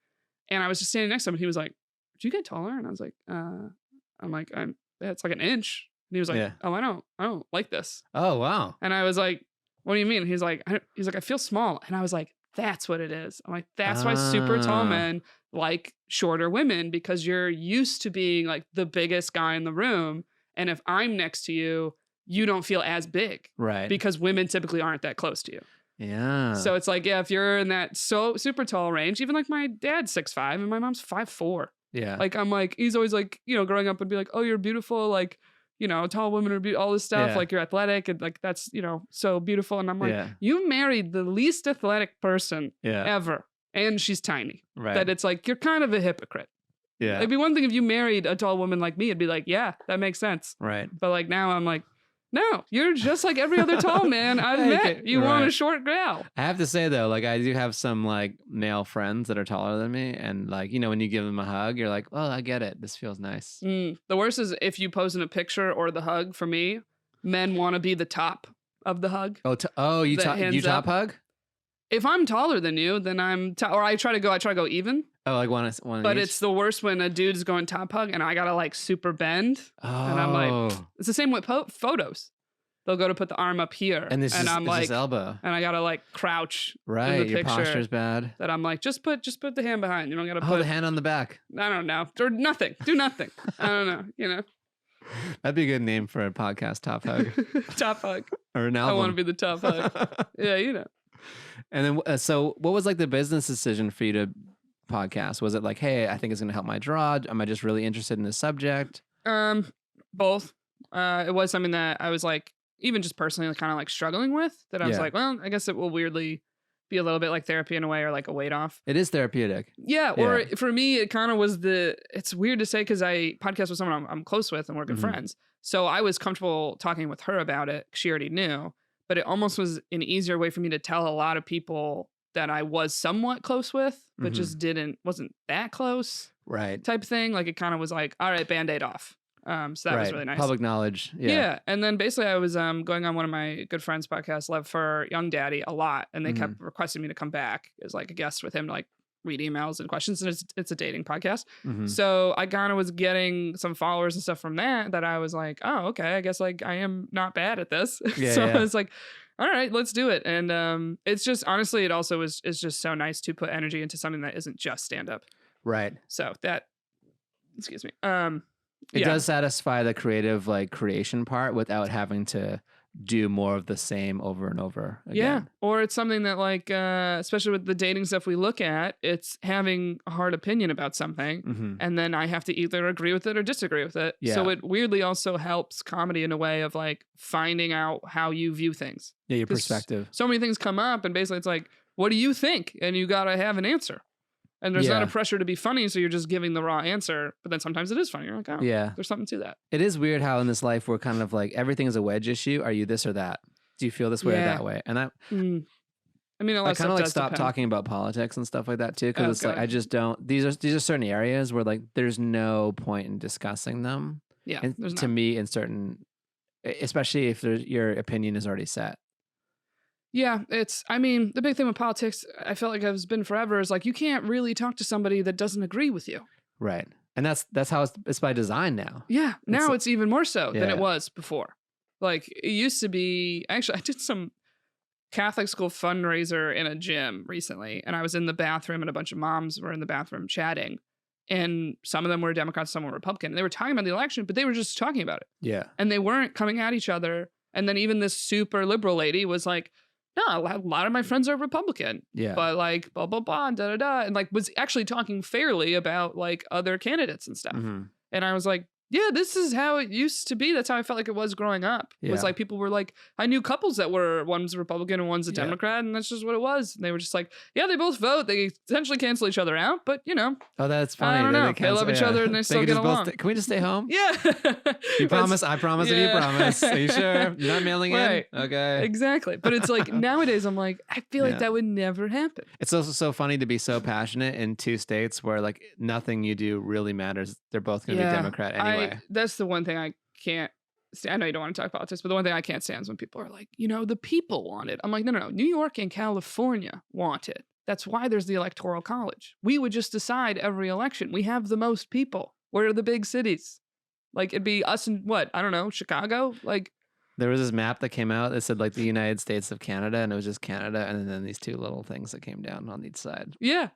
And I was just standing next to him and he was like, did you get taller? And I was like, it's like an inch. And he was like, oh, I don't like this. Oh, wow. And I was like, what do you mean? He's like, I feel small. And I was like, that's what it is. I'm like, that's why super tall men like shorter women, because you're used to being like the biggest guy in the room. And if I'm next to you, you don't feel as big. Right. Because women typically aren't that close to you. Yeah. So it's like, if you're in that super tall range, even like my dad's 6'5" and my mom's 5'4". Yeah. Like, I'm like, he's always like, growing up would be like, oh, you're beautiful. Like, tall women are all this stuff. Like, you're athletic and like, that's, so beautiful. And I'm like, you married the least athletic person ever. And she's tiny. Right. That it's like, you're kind of a hypocrite. Yeah. It'd be one thing if you married a tall woman like me. It'd be like, yeah, that makes sense. Right. But like now I'm like, no, you're just like every other tall man I've met. You want a short gal. I have to say though, like I do have some like male friends that are taller than me, and like when you give them a hug, you're like, oh, I get it. This feels nice. The worst is if you pose in a picture or the hug. For me, men want to be the top of the hug. You top hug? If I'm taller than you, then I'm or I try to go even. Oh, like one But each? It's the worst when a dude's going top hug and I gotta like super bend. Oh. And I'm like, it's the same with photos. They'll go to put the arm up here, I'm like, elbow, and I gotta like crouch. Right, in the your picture posture's bad. That I'm like, just put the hand behind. You don't gotta put the hand on the back. I don't know, or nothing. Do nothing. I don't know. That'd be a good name for a podcast. Top hug. Top hug. Or an album. I want to be the top hug. Yeah, And then, so what was like the business decision for you to podcast? Was it like, hey, I think it's going to help my draw? Am I just really interested in this subject? Both. It was something that I was like, even just personally kind of like struggling with, that I was like, well, I guess it will weirdly be a little bit like therapy in a way, or like a weight off. It is therapeutic. Yeah. Or for me, it kind of was it's weird to say, because I podcast with someone I'm close with and we're good friends. So I was comfortable talking with her about it. She already knew, but it almost was an easier way for me to tell a lot of people that I was somewhat close with, but just wasn't that close. Right. Type thing. Like, it kind of was like, all right, Band-Aid off. So that was really nice. Public knowledge. Yeah. And then basically I was going on one of my good friends' podcasts, Love for Young Daddy, a lot. And they kept requesting me to come back as like a guest with him to like read emails and questions. And it's a dating podcast. So I kind of was getting some followers and stuff from that I was like, oh, okay, I guess like I am not bad at this. I was like, all right, let's do it. And it's just, honestly, it also is just so nice to put energy into something that isn't just stand up. Right. So that, excuse me. It does satisfy the creative like creation part without having to do more of the same over and over again. Yeah. Or it's something that like, especially with the dating stuff we look at, it's having a hard opinion about something. And then I have to either agree with it or disagree with it. Yeah. So it weirdly also helps comedy in a way of like finding out how you view things. Yeah, your perspective. So many things come up and basically it's like, what do you think? And you got to have an answer. And there's not a pressure to be funny, so you're just giving the raw answer. But then sometimes it is funny. You're like, oh, there's something to that. It is weird how in this life we're kind of like, everything is a wedge issue. Are you this or that? Do you feel this way or that way? And I mean, I kind of like stopped talking about politics and stuff like that too, because it's like I just don't. These are certain areas where like there's no point in discussing them. Yeah, and to me, in certain, especially if your opinion is already set. Yeah, I mean, the big thing with politics, I feel like has been forever, is like you can't really talk to somebody that doesn't agree with you. Right. And that's how it's by design now. Yeah. Now it's even more so than it was before. Like, it used to be, actually, I did some Catholic school fundraiser in a gym recently, and I was in the bathroom and a bunch of moms were in the bathroom chatting. And some of them were Democrats, some were Republican. And they were talking about the election, but they were just talking about it. Yeah. And they weren't coming at each other. And then even this super liberal lady was like, no, a lot of my friends are Republican. Yeah. But like, blah, blah, blah, da, da, da. And like was actually talking fairly about like other candidates and stuff. And I was like, yeah, this is how it used to be. That's how I felt like it was growing up. It was like people were like, I knew couples that were, one's a Republican and one's a Democrat, and that's just what it was. And they were just like, yeah, they both vote. They essentially cancel each other out, but you know. Oh, that's funny. I don't know. They love each other and they still get along. Can we just stay home? Yeah. You promise? I promise if you promise. Are you sure? You're not mailing in? Okay. Exactly. But it's like nowadays I'm like, I feel like that would never happen. It's also so funny to be so passionate in two states where like nothing you do really matters. They're both going to be Democrat anyway. That's the one thing I can't stand. I know you don't want to talk politics, but the one thing I can't stand is when people are like, you know, the people want it. I'm like, no. New York and California want it. That's why there's the Electoral College. We would just decide every election. We have the most people. Where are the big cities? Like it'd be us and what? I don't know, Chicago? Like there was this map that came out that said like the United States of Canada, and it was just Canada, and then these two little things that came down on each side. Yeah.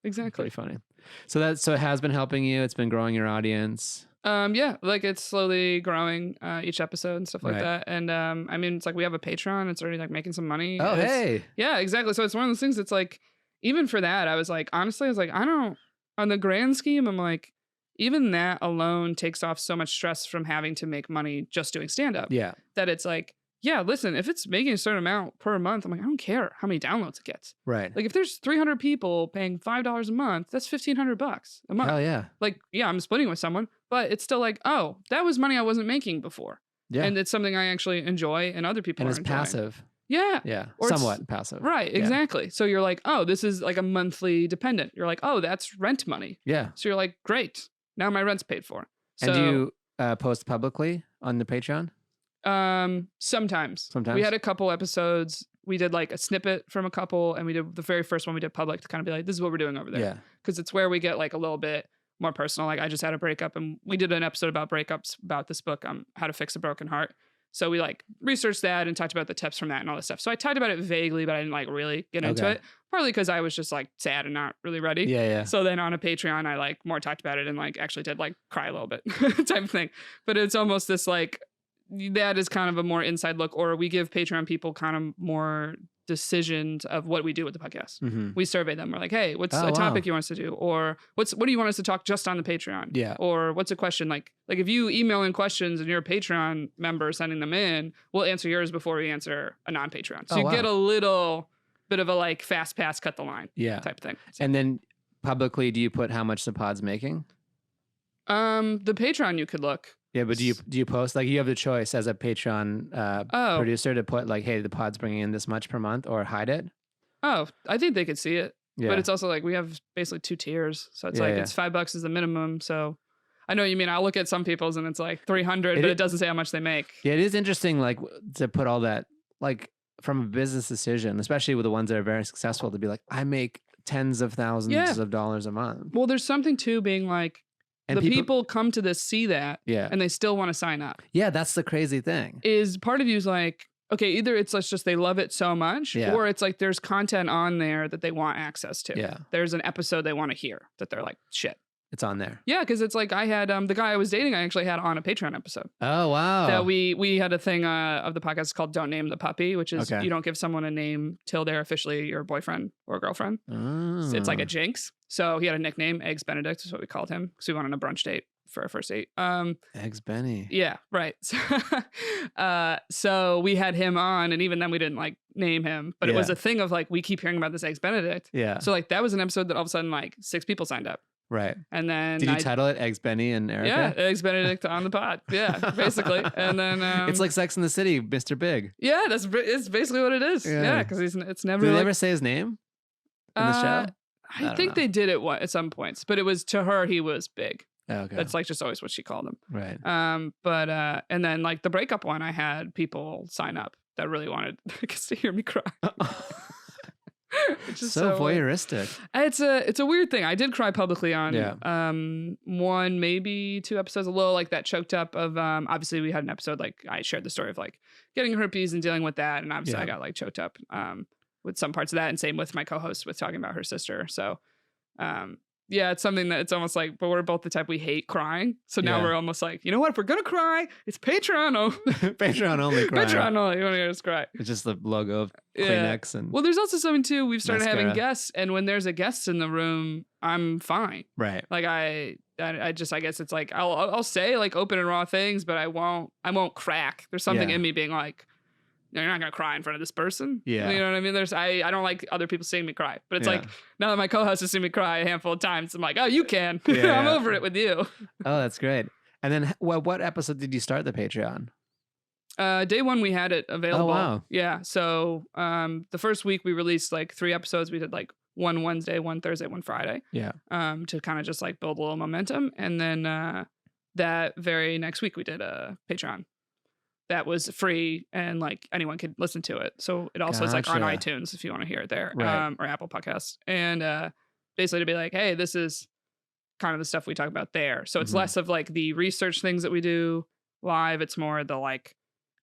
Exactly. Pretty funny. So it has been helping you. It's been growing your audience. Yeah, like it's slowly growing each episode and stuff like that. And I mean, it's like we have a Patreon. It's already like making some money. Oh, hey. Yeah, exactly. So it's one of those things. It's like even for that, I was like, honestly, I was like, I don't. On the grand scheme, I'm like, even that alone takes off so much stress from having to make money just doing stand up. Yeah. That it's like, yeah, listen, if it's making a certain amount per month, I'm like, I don't care how many downloads it gets. Right. Like if there's 300 people paying $5 a month, that's $1,500 a month. Hell yeah. Like, yeah, I'm splitting with someone, but it's still like, oh, that was money I wasn't making before. Yeah. And it's something I actually enjoy and other people and are it's enjoying. Passive. Yeah. Yeah. Or somewhat passive. Right. Exactly. So you're like, oh, this is like a monthly dependent. You're like, oh, that's rent money. Yeah. So you're like, great. Now my rent's paid for. So, and do you post publicly on the Patreon? Sometimes. Sometimes. We had a couple episodes. We did like a snippet from a couple, and we did the very first one we did public to kind of be like, this is what we're doing over there. Yeah. Because it's where we get like a little bit more personal. Like I just had a breakup, and we did an episode about breakups about this book, How to Fix a Broken Heart. So we like researched that and talked about the tips from that and all this stuff. So I talked about it vaguely, but I didn't like really get into it. Partly because I was just like sad and not really ready. Yeah. So then on a Patreon, I like more talked about it and like actually did like cry a little bit type of thing. But it's almost this like, that is kind of a more inside look, or we give Patreon people kind of more decisions of what we do with the podcast. Mm-hmm. We survey them. We're like, hey, what's a topic you want us to do? Or what do you want us to talk just on the Patreon? Yeah. Or what's a question? Like if you email in questions and you're a Patreon member sending them in, we'll answer yours before we answer a non-Patreon. So you get a little bit of a like fast pass, cut the line type thing. So. And then publicly, do you put how much the pod's making? The Patreon you could look. Yeah, but do you post, like you have the choice as a Patreon producer to put like, hey, the pod's bringing in this much per month, or hide it? Oh, I think they could see it. Yeah. But it's also like we have basically 2 tiers. So it's it's $5 is the minimum. So I know what you mean. I'll look at some people's and it's like 300, but it doesn't say how much they make. Yeah, it is interesting like to put all that like from a business decision, especially with the ones that are very successful, to be like, I make tens of thousands of dollars a month. Well, there's something too being like, and the people come to this, see that, and they still want to sign up. Yeah, that's the crazy thing. Is part of you is like, okay, either it's like just they love it so much, or it's like there's content on there that they want access to. Yeah. There's an episode they want to hear that they're like, shit. It's on there. Yeah, because it's like I had the guy I was dating, I actually had on a Patreon episode. Oh, wow. That we had a thing of the podcast called Don't Name the Puppy, which is you don't give someone a name till they're officially your boyfriend or girlfriend. Oh. It's like a jinx. So he had a nickname, Eggs Benedict is what we called him, because we went on a brunch date for our first date. Eggs Benny. Yeah, right. So we had him on, and even then we didn't like name him, but it was a thing of like, we keep hearing about this Eggs Benedict. Yeah. So like that was an episode that all of a sudden like 6 people signed up. Right. And then did you title it Eggs Benny and Erica? Yeah, Eggs Benedict on the pod. Yeah, basically. And then it's like Sex in the City, Mr. Big. Yeah, it's basically what it is. Yeah, because it's never. Did they ever say his name in the show? I think they did it at some points, but it was to her he was big. Oh, okay. That's like just always what she called him. Right. But and then like the breakup one, I had people sign up that really wanted to hear me cry. Which is so voyeuristic. It's a weird thing. I did cry publicly on 1, maybe 2 episodes, a little like that choked up of obviously we had an episode like I shared the story of like getting herpes and dealing with that, and obviously I got like choked up with some parts of that, and same with my co-host with talking about her sister. So yeah, it's something that it's almost like, but we're both the type we hate crying. So now we're almost like, you know what? If we're going to cry, it's Patreon. Patreon only cry. Patreon only. You want to hear us cry. It's just the logo of Kleenex. And well, there's also something too. We've started mascara. having guests. And when there's a guest in the room, I'm fine. Right. Like I guess it's like, I'll say like open and raw things, but I won't crack. There's something in me being like, no, you're not going to cry in front of this person. Yeah. You know what I mean? I don't like other people seeing me cry, but it's like, now that my co-host has seen me cry a handful of times, I'm like, oh, you can. I'm over it with you. Oh, that's great. And then what episode did you start the Patreon? Day one, we had it available. Oh, wow. Yeah. So the first week we released like 3 episodes. We did like one Wednesday, one Thursday, one Friday. Yeah. To kind of just like build a little momentum. And then that very next week we did a Patreon that was free and like anyone could listen to it. So it also is like on iTunes if you want to hear it there, or Apple Podcasts. And basically to be like, hey, this is kind of the stuff we talk about there. So it's less of like the research things that we do live. It's more the like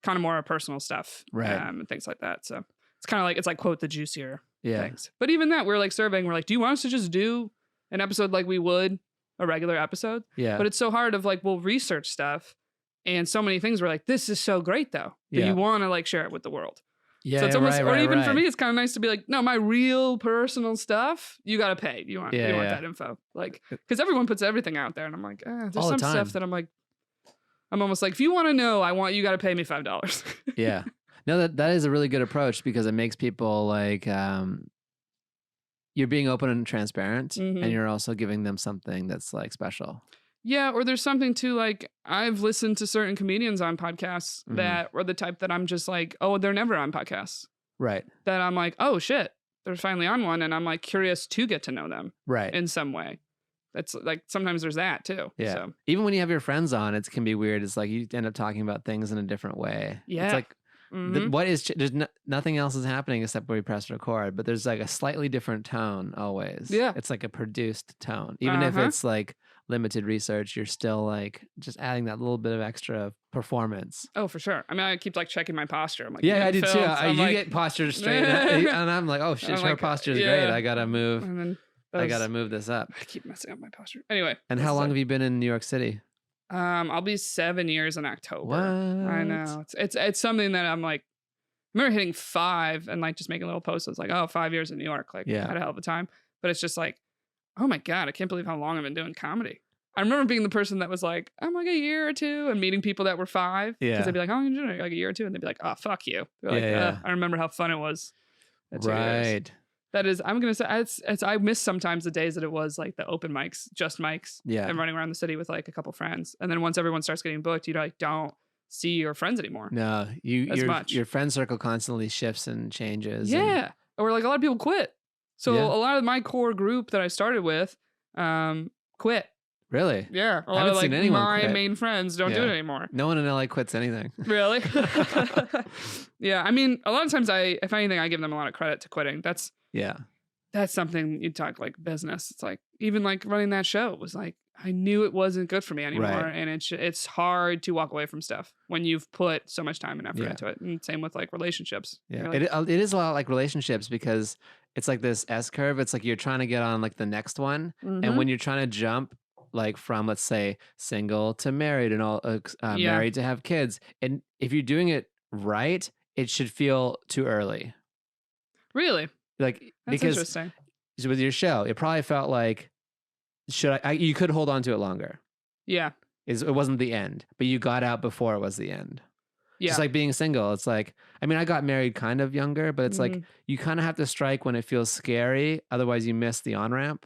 kind of more personal stuff, and things like that. So it's kind of like, it's like quote the juicier things. But even that, we're like surveying, we're like, do you want us to just do an episode like we would a regular episode? Yeah. But it's so hard of like, we'll research stuff and so many things. We're like, this is so great though, that you want to like share it with the world. Yeah. So it's almost, or even for me, it's kind of nice to be like, no, my real personal stuff, you got to pay. You want that info. Like, because everyone puts everything out there and I'm like, there's some stuff that I'm like, I'm almost like, if you want to know, you got to pay me $5. Yeah. No, that is a really good approach because it makes people like, you're being open and transparent and you're also giving them something that's like special. Yeah. Or there's something too, like I've listened to certain comedians on podcasts that are the type that I'm just like, oh, they're never on podcasts. Right. That I'm like, oh shit, they're finally on one. And I'm like curious to get to know them. Right. In some way. That's like, sometimes there's that too. Yeah. So. Even when you have your friends on, it can be weird. It's like you end up talking about things in a different way. Yeah. It's like, there's nothing else is happening except where we press record, but there's like a slightly different tone always. Yeah. It's like a produced tone. Even if it's like limited research, you're still like just adding that little bit of extra performance. Oh, for sure. I mean, I keep like checking my posture. I'm like, yeah, I do too. You get posture straight up, and I'm like, oh shit, her posture is great. I gotta move. And then I gotta move this up. I keep messing up my posture. Anyway. And how long have you been in New York City? I'll be 7 years in October. What? I know. It's something that I'm like, I remember hitting 5 and like just making little posts. I was like, oh, 5 years in New York. Like, had a hell of a time. But it's just like, oh my God, I can't believe how long I've been doing comedy. I remember being the person that was like, I'm like a year or 2 and meeting people that were 5. Yeah. Because they'd be like, how long have you been doing it? Like a year or 2. And they'd be like, oh, fuck you. They're like, I remember how fun it was. Right. That is, I'm going to say, I miss sometimes the days that it was like the open mics, just mics. Yeah. And running around the city with like a couple friends. And then once everyone starts getting booked, you like don't see your friends anymore. No, your friend circle constantly shifts and changes. Yeah. Or like a lot of people quit. So a lot of my core group that I started with quit. Really? Yeah. I haven't seen anyone my quit. main friends don't do it anymore. No one in LA quits anything. Really? Yeah. I mean, a lot of times if anything, I give them a lot of credit to quitting. That's something you talk like business. It's like, even like running that show was like, I knew it wasn't good for me anymore. Right. And it's hard to walk away from stuff when you've put so much time and effort into it. And same with like relationships. Yeah. Like, it is a lot like relationships because it's like this S curve. It's like you're trying to get on like the next one. And when you're trying to jump like from, let's say, single to married and all married to have kids. And if you're doing it right, it should feel too early. Really? Like, that's because interesting. With your show, it probably felt like, you could hold on to it longer. Yeah. It wasn't the end, but you got out before it was the end. Yeah. Just like being single. It's like, I mean, I got married kind of younger, but it's like, you kind of have to strike when it feels scary. Otherwise you miss the on-ramp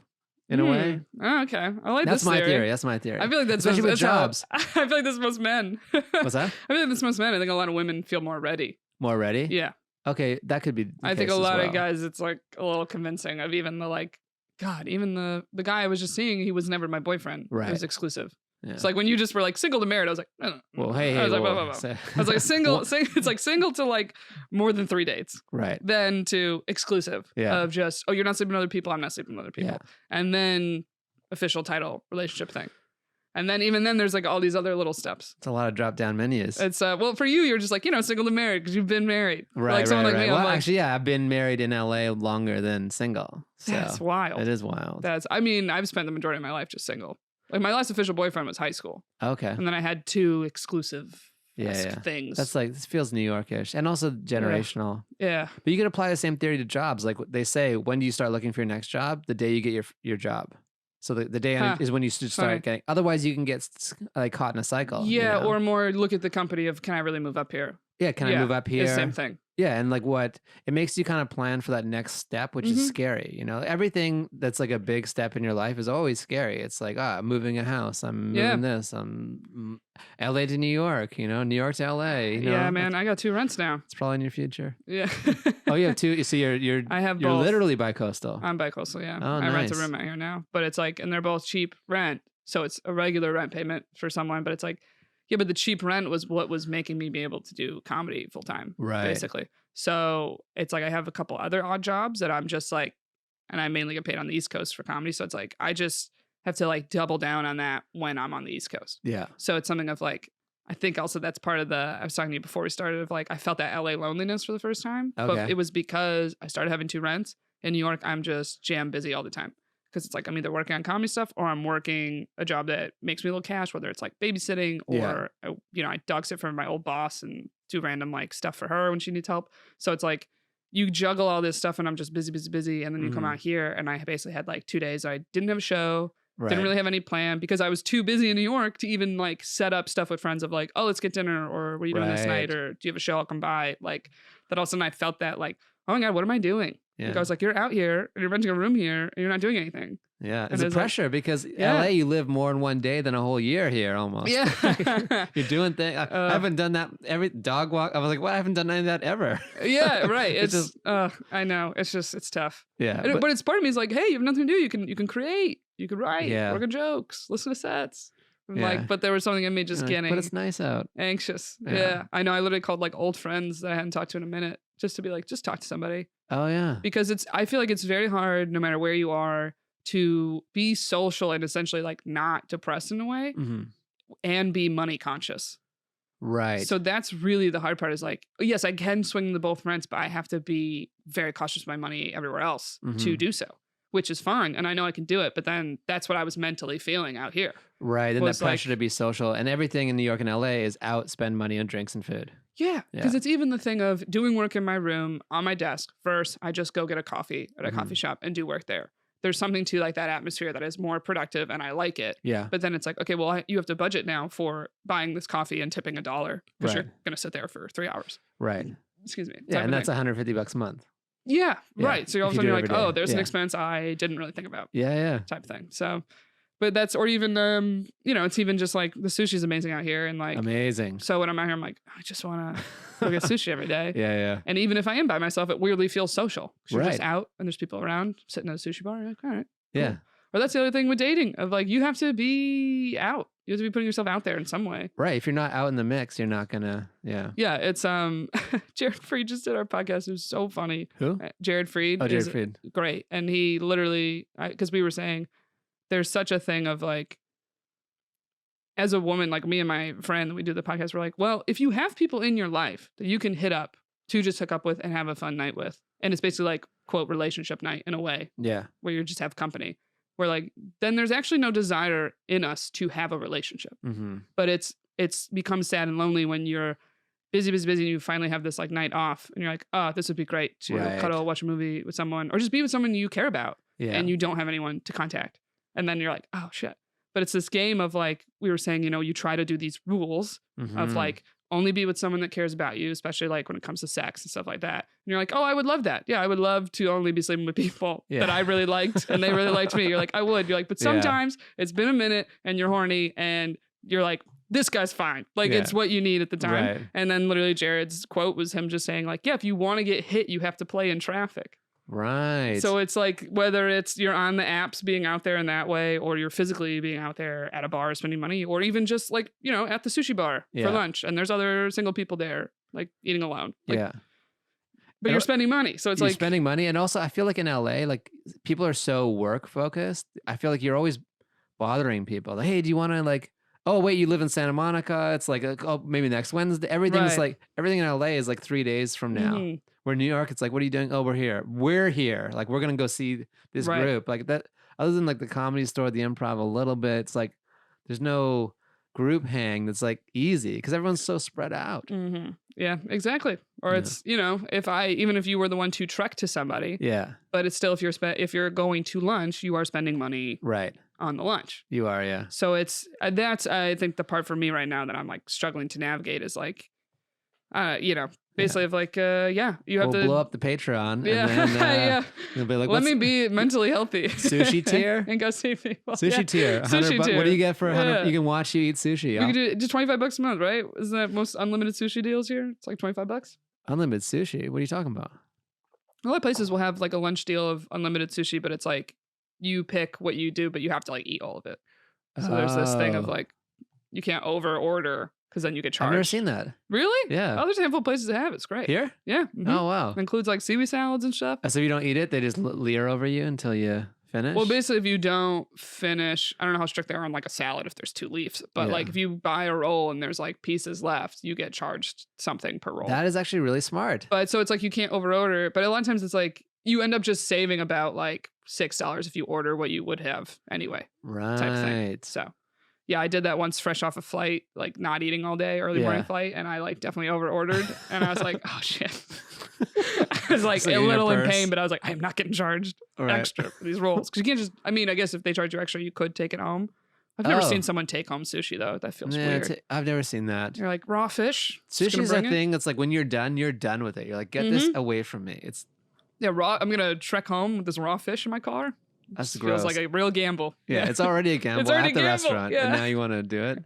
in a way. Oh, okay. I like that's this my theory. theory. That's my theory. I feel like that's especially with jobs. I feel like that's most men. What's that? I feel like that's most men. I think a lot of women feel more ready. More ready? Yeah. Okay, that could be the I think case a lot as of guys, it's like a little convincing of even the like, God, even the guy I was just seeing, he was never my boyfriend. Right. It was exclusive. Yeah. It's like when you just were like single to married, I was like, well, hey, I was like, blah, blah, blah. I was like single. It's like single to like more than 3 dates. Right. Then to exclusive of just, oh, you're not sleeping with other people. I'm not sleeping with other people. Yeah. And then official title relationship thing. And then even then there's like all these other little steps. It's a lot of drop down menus. It's well, for you, you're just like, single to married because you've been married. Right. Like someone like me, well, I'm like, actually, yeah, I've been married in LA longer than single. So that's wild. It is wild. I mean, I've spent the majority of my life just single. Like my last official boyfriend was high school. Okay. And then I had 2 exclusive things. That's like, this feels New Yorkish and also generational. Yeah. But you can apply the same theory to jobs. Like they say, when do you start looking for your next job? The day you get your job. So the day end is when you should start getting. Otherwise, you can get like caught in a cycle. Yeah, or more look at the company of, can I really move up here? Yeah, can I move up here? It's the same thing. Yeah, and like what it makes you kind of plan for that next step, which is scary. You know, everything that's like a big step in your life is always scary. It's like, I'm moving a house, I'm moving this, I'm LA to New York, you know, New York to LA. You know? Yeah, man, I got 2 rents now. It's probably in your future. Yeah. Oh, you have 2. So you're you're both. literally bicoastal. I'm bicoastal, yeah. Oh, I rent a room out here now, but it's like, and they're both cheap rent, so it's a regular rent payment for someone, but it's like, yeah, but the cheap rent was what was making me be able to do comedy full time, basically. So it's like I have a couple other odd jobs that I'm just like, and I mainly get paid on the East Coast for comedy. So it's like I just have to like double down on that when I'm on the East Coast. Yeah. So it's something of like, I think also that's part of I was talking to you before we started, of like I felt that LA loneliness for the first time. Okay. But it was because I started having 2 rents. In New York, I'm just jam busy all the time. Because it's like I'm either working on comedy stuff or I'm working a job that makes me a little cash, whether it's like babysitting or, you know, I dog sit for my old boss and do random like stuff for her when she needs help. So it's like you juggle all this stuff and I'm just busy. And then you come out here and I basically had like 2 days. I didn't have a show, didn't really have any plan because I was too busy in New York to even like set up stuff with friends of like, oh, let's get dinner, or what are you doing this night? Or do you have a show? I'll come by. Like that all of a sudden I felt that like, oh my God, what am I doing? Yeah. Like I was like, you're out here and you're renting a room here and you're not doing anything. Yeah, it's a pressure like, because LA, you live more in one day than a whole year here almost. Yeah. You're doing things. I haven't done that every dog walk. I was like, what? I haven't done any of that ever. Yeah, right. It's just, I know. It's tough. Yeah. But it's part of me is like, hey, you have nothing to do. You can create, you can write, work on jokes, listen to sets. Like, but there was something in me just getting. But it's nice out. Anxious. Yeah. I know. I literally called like old friends that I hadn't talked to in a minute just to be like, just talk to somebody. Oh, yeah. Because I feel like it's very hard no matter where you are to be social and essentially like not depressed in a way and be money conscious. Right. So that's really the hard part is like, yes, I can swing the both rents, but I have to be very cautious of my money everywhere else to do so, which is fine. And I know I can do it, but then that's what I was mentally feeling out here. Right. And that pressure to be social, and everything in New York and LA is out, spend money on drinks and food. Yeah. Because it's even the thing of doing work in my room on my desk. First, I just go get a coffee at a coffee shop and do work there. There's something to like that atmosphere that is more productive and I like it. Yeah. But then it's like, okay, well, you have to budget now for buying this coffee and tipping $1 because you're going to sit there for 3 hours. Right. Excuse me. Yeah. And that's $150 a month. Yeah. Right. So all of a sudden you're like, oh, there's an expense I didn't really think about. Yeah. Type of thing. So, but that's, or even, you know, it's even just like the sushi is amazing out here and like. Amazing. So when I'm out here, I'm like, I just want to go get sushi every day. Yeah. And even if I am by myself, it weirdly feels social. You're just out and there's people around sitting at a sushi bar. You're like, all right. Cool. Yeah. Or that's the other thing with dating of like, you have to be out. You have to be putting yourself out there in some way. Right. If you're not out in the mix, you're not gonna, Yeah. It's, Jared Freed just did our podcast. It was so funny. Who? Jared Freed. Oh, Jared Freed. Great. And he literally, because we were saying there's such a thing of like, as a woman, like me and my friend, we do the podcast, we're like, well, if you have people in your life that you can hit up to just hook up with and have a fun night with, and it's basically like, quote, relationship night in a way. Yeah. Where you just have company. Where like, then there's actually no desire in us to have a relationship. But it's becomes sad and lonely when you're busy, and you finally have this like night off and you're like, oh, this would be great to cuddle, watch a movie with someone, or just be with someone you care about and you don't have anyone to contact. And then you're like, oh shit. But it's this game of like, we were saying, you know, you try to do these rules of like, only be with someone that cares about you, especially like when it comes to sex and stuff like that. And you're like, oh, I would love that. Yeah, I would love to only be sleeping with people that I really liked and they really liked me. You're like, I would. You're like, but sometimes it's been a minute and you're horny and you're like, this guy's fine. Like it's what you need at the time. Right. And then literally Jared's quote was him just saying like, yeah, if you want to get hit, you have to play in traffic. Right. So it's like whether it's you're on the apps being out there in that way, or you're physically being out there at a bar spending money, or even just like, you know, at the sushi bar for lunch and there's other single people there like eating alone. Like, but you're spending money. So it's like spending money. And also I feel like in LA, like people are so work focused. I feel like you're always bothering people. Like, hey, do you want to like, oh wait, you live in Santa Monica. It's like, oh, maybe next Wednesday. Everything's like, everything in LA is like 3 days from now. Where New York, it's like, what are you doing? Oh, we're here. Like, we're going to go see this group. Like that, other than like the Comedy Store, the Improv a little bit, it's like, there's no group hang that's like easy because everyone's so spread out. Yeah, exactly. Or it's, you know, even if you were the one to trek to somebody. Yeah. But it's still, if you're going to lunch, you are spending money. Right. on the lunch. You are, yeah. So that's I think the part for me right now that I'm like struggling to navigate is like, basically of like, you have to blow up the Patreon. Yeah, and then, yeah. Be like, let me be mentally healthy. Sushi tier and go see people. Sushi tier. Sushi tier. What do you get for 100? You can watch you eat sushi. We could do just $25 a month, right? Isn't that most unlimited sushi deals here? It's like $25. Unlimited sushi. What are you talking about? A lot of places will have like a lunch deal of unlimited sushi, but it's like you pick what you do, but you have to like eat all of it. So there's this thing of like you can't over order because then you get charged. I've never seen that. Really? Yeah. Oh, there's a handful of places that have it. It's great. Here? Yeah. Mm-hmm. Oh, wow. It includes like seaweed salads and stuff. So if you don't eat it, they just leer over you until you finish? Well, basically, if you don't finish, I don't know how strict they are on like a salad if there's 2 leaves, but like if you buy a roll and there's like pieces left, you get charged something per roll. That is actually really smart. But so it's like you can't over order, but a lot of times it's like you end up just saving about like $6 if you order what you would have anyway. Right. Type thing. So yeah, I did that once fresh off a flight, like not eating all day, early morning flight, and I like definitely over ordered, and I was like, oh shit. I was like a little in pain, but I was like, I am not getting charged extra for these rolls. Because you can't just, I mean, I guess if they charge you extra, you could take it home. I've never seen someone take home sushi though. That feels weird. I've never seen that. You're like, raw fish? Sushi's a thing that's like when you're done with it. You're like, get this away from me. It's raw. I'm going to trek home with this raw fish in my car. That's gross. Feels like a real gamble. Yeah, it's already a gamble at the restaurant, and now you want to do it.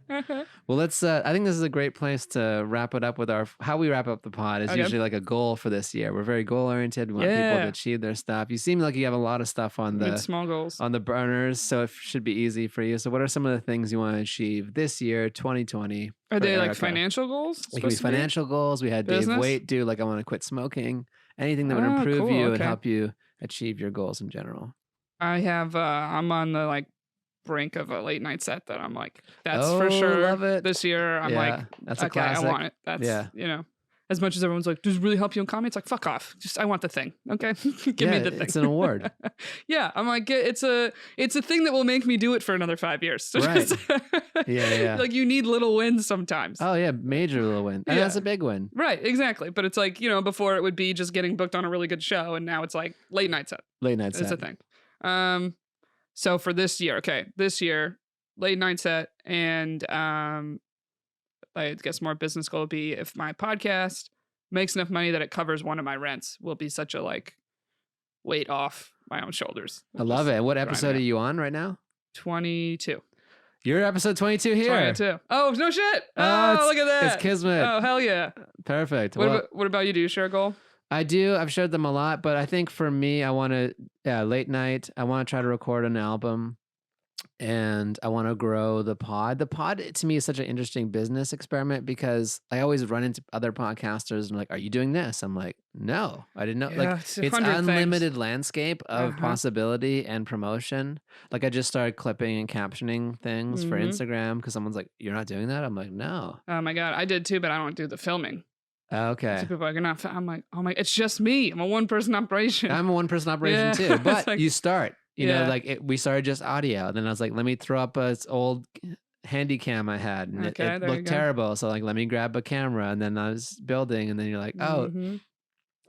Well, let's. I think this is a great place to wrap it up with how we wrap up the pod is usually like a goal for this year. We're very goal oriented. We want people to achieve their stuff. You seem like you have a lot of stuff on the small goals on the burners, so it should be easy for you. So, what are some of the things you want to achieve this year, 2020? Are they like financial goals? It could be financial goals. We had Dave Waite do like I want to quit smoking. Anything that would improve you and help you achieve your goals in general. I have, I'm on the like brink of a late night set that I'm like, that's for sure. Love it. This year, I'm like, that's okay, a classic. I want it. That's, as much as everyone's like, does it really help you in comedy? It's like, fuck off. Just, I want the thing. Okay. Give me the thing. It's an award. I'm like, it's a thing that will make me do it for another 5 years. So right. Yeah. Like you need little wins sometimes. Oh yeah. Major little win. And that's a big win. Right. Exactly. But it's like, before it would be just getting booked on a really good show. And now it's like late night set. It's a thing. So for this year, late night set, and I guess more business goal would be if my podcast makes enough money that it covers one of my rents, will be such a like weight off my own shoulders. I love it. What episode are you on right now? 22. You're episode 22 here. 22. Oh, no shit. Oh, look at that. It's kismet. Oh, hell yeah. Perfect. What about you? Do you share a goal? I do. I've shared them a lot, but I think for me, I want to, late night, I want to try to record an album and I want to grow the pod. The pod to me is such an interesting business experiment because I always run into other podcasters and like, are you doing this? I'm like, no, I didn't know. Yeah, like it's unlimited landscape of possibility and promotion. Like I just started clipping and captioning things for Instagram because someone's like, you're not doing that? I'm like, no. Oh my God. I did too, but I don't do the filming. Okay. So people are like, I'm like, oh my, it's just me. I'm a one-person operation. I'm a one-person operation too. But like, you start, you know, like we started just audio. And then I was like, let me throw up this old handy cam I had. And it looked terrible. So like, let me grab a camera. And then I was building. And then you're like,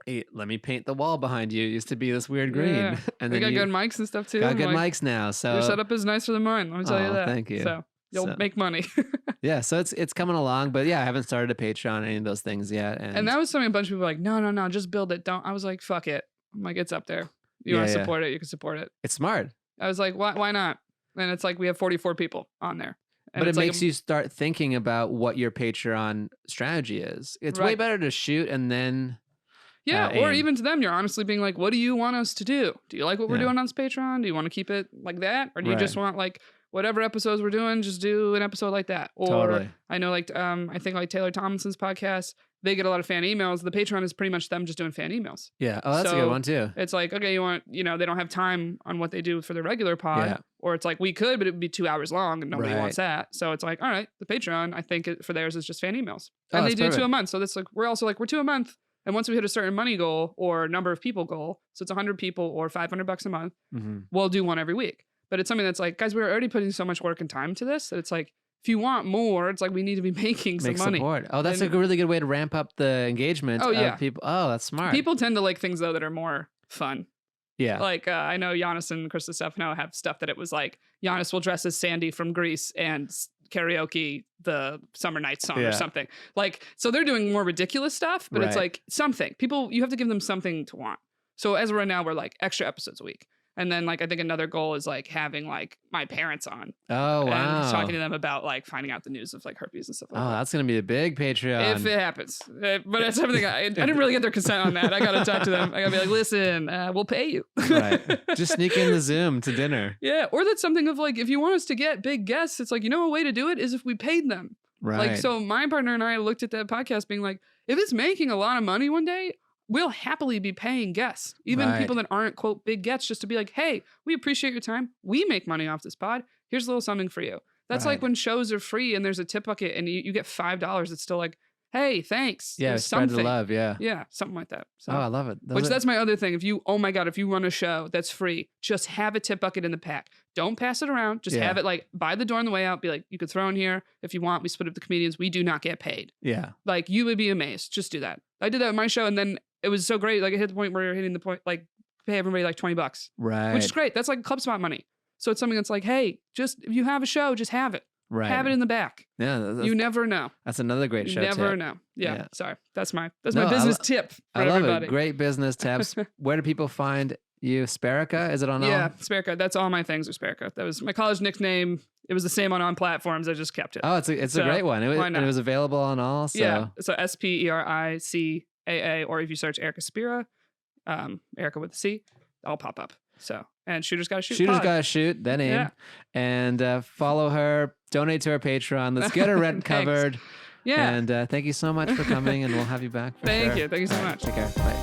hey, let me paint the wall behind you. It used to be this weird green. Yeah. And then we got good mics and stuff too. Got good mics now. So your setup is nicer than mine. Let me tell you that. Thank you. So you'll make money. Yeah, so it's coming along, but yeah, I haven't started a Patreon, any of those things yet. And that was something a bunch of people were like, no, just build it. Don't. I was like, fuck it. I'm like, it's up there. You want to support it, you can support it. It's smart. I was like, why not? And it's like we have 44 people on there. But it makes you start thinking about what your Patreon strategy is. It's way better to shoot and then or even to them, you're honestly being like, what do you want us to do? Do you like what we're doing on this Patreon? Do you want to keep it like that? Or do you just want like whatever episodes we're doing, just do an episode like that? Or I know like I think like Taylor Tomlinson's podcast, they get a lot of fan emails. The Patreon is pretty much them just doing fan emails. Yeah. Oh, that's a good one too. It's like, okay, they don't have time on what they do for their regular pod. Yeah. Or it's like, we could, but it would be 2 hours long and nobody wants that. So it's like, all right, the Patreon, I think for theirs is just fan emails. And they do 2 a month. So that's like, we're also like, we're 2 a month. And once we hit a certain money goal or number of people goal, so it's 100 people or $500 a month, we'll do one every week. But it's something that's like, guys, we're already putting so much work and time to this that it's like, if you want more, it's like we need to be making some money. Support. Oh, that's a really good way to ramp up the engagement of people. Oh, that's smart. People tend to like things though that are more fun. Yeah. Like, I know Giannis and Krista Stefano have stuff that it was like, Giannis will dress as Sandy from Grease and karaoke the Summer Nights song or something. Like, so they're doing more ridiculous stuff, but it's like something. People, you have to give them something to want. So as of right now, we're like extra episodes a week. And then like I think another goal is like having like my parents on. Oh wow! And talking to them about like finding out the news of like herpes and stuff like that. Oh, that's gonna be a big Patreon if it happens. But it's something I didn't really get their consent on that. I gotta talk to them. I gotta be like, listen, we'll pay you. Right. Just sneak in the Zoom to dinner. Yeah, or that's something of like if you want us to get big guests, it's like a way to do it is if we paid them. Right. Like so, my partner and I looked at that podcast being like, if it's making a lot of money one day, we'll happily be paying guests, even people that aren't, quote, big guests, just to be like, hey, we appreciate your time. We make money off this pod. Here's a little something for you. That's like when shows are free and there's a tip bucket and you get $5. It's still like, hey, thanks. Yeah, spread the love. Yeah. Yeah, something like that. So, oh, I love it. That's my other thing. If you run a show that's free, just have a tip bucket in the pack. Don't pass it around. Just have it like by the door on the way out. Be like, you could throw in here if you want. We split up the comedians. We do not get paid. Yeah. Like you would be amazed. Just do that. I did that with my show and then it was so great. Like it hit the point where you're hitting the point, like pay everybody like $20. Right. Which is great. That's like club spot money. So it's something that's like, hey, just if you have a show, just have it. Right. Have it in the back. Yeah. You never know. That's another great show. You never tip. know. Yeah. Sorry. That's my business tip for I love everybody. it. Great business tips. Where do people find you? Sperica? Is it on all? Yeah, Sperica. That's all my things are Sperica. That was my college nickname. It was the same on platforms. I just kept it. Oh, it's a great one. And it was available on all. So. Yeah. So SPERICAA, or if you search Erica Spera, Erica with a C, I'll pop up. So, and Shooters Gotta Shoot. Shooters Gotta Shoot, that name. Yeah. And follow her, donate to her Patreon. Let's get her rent covered. Yeah. And thank you so much for coming, and we'll have you back. Thank you. Thank you so much. Take care. Bye.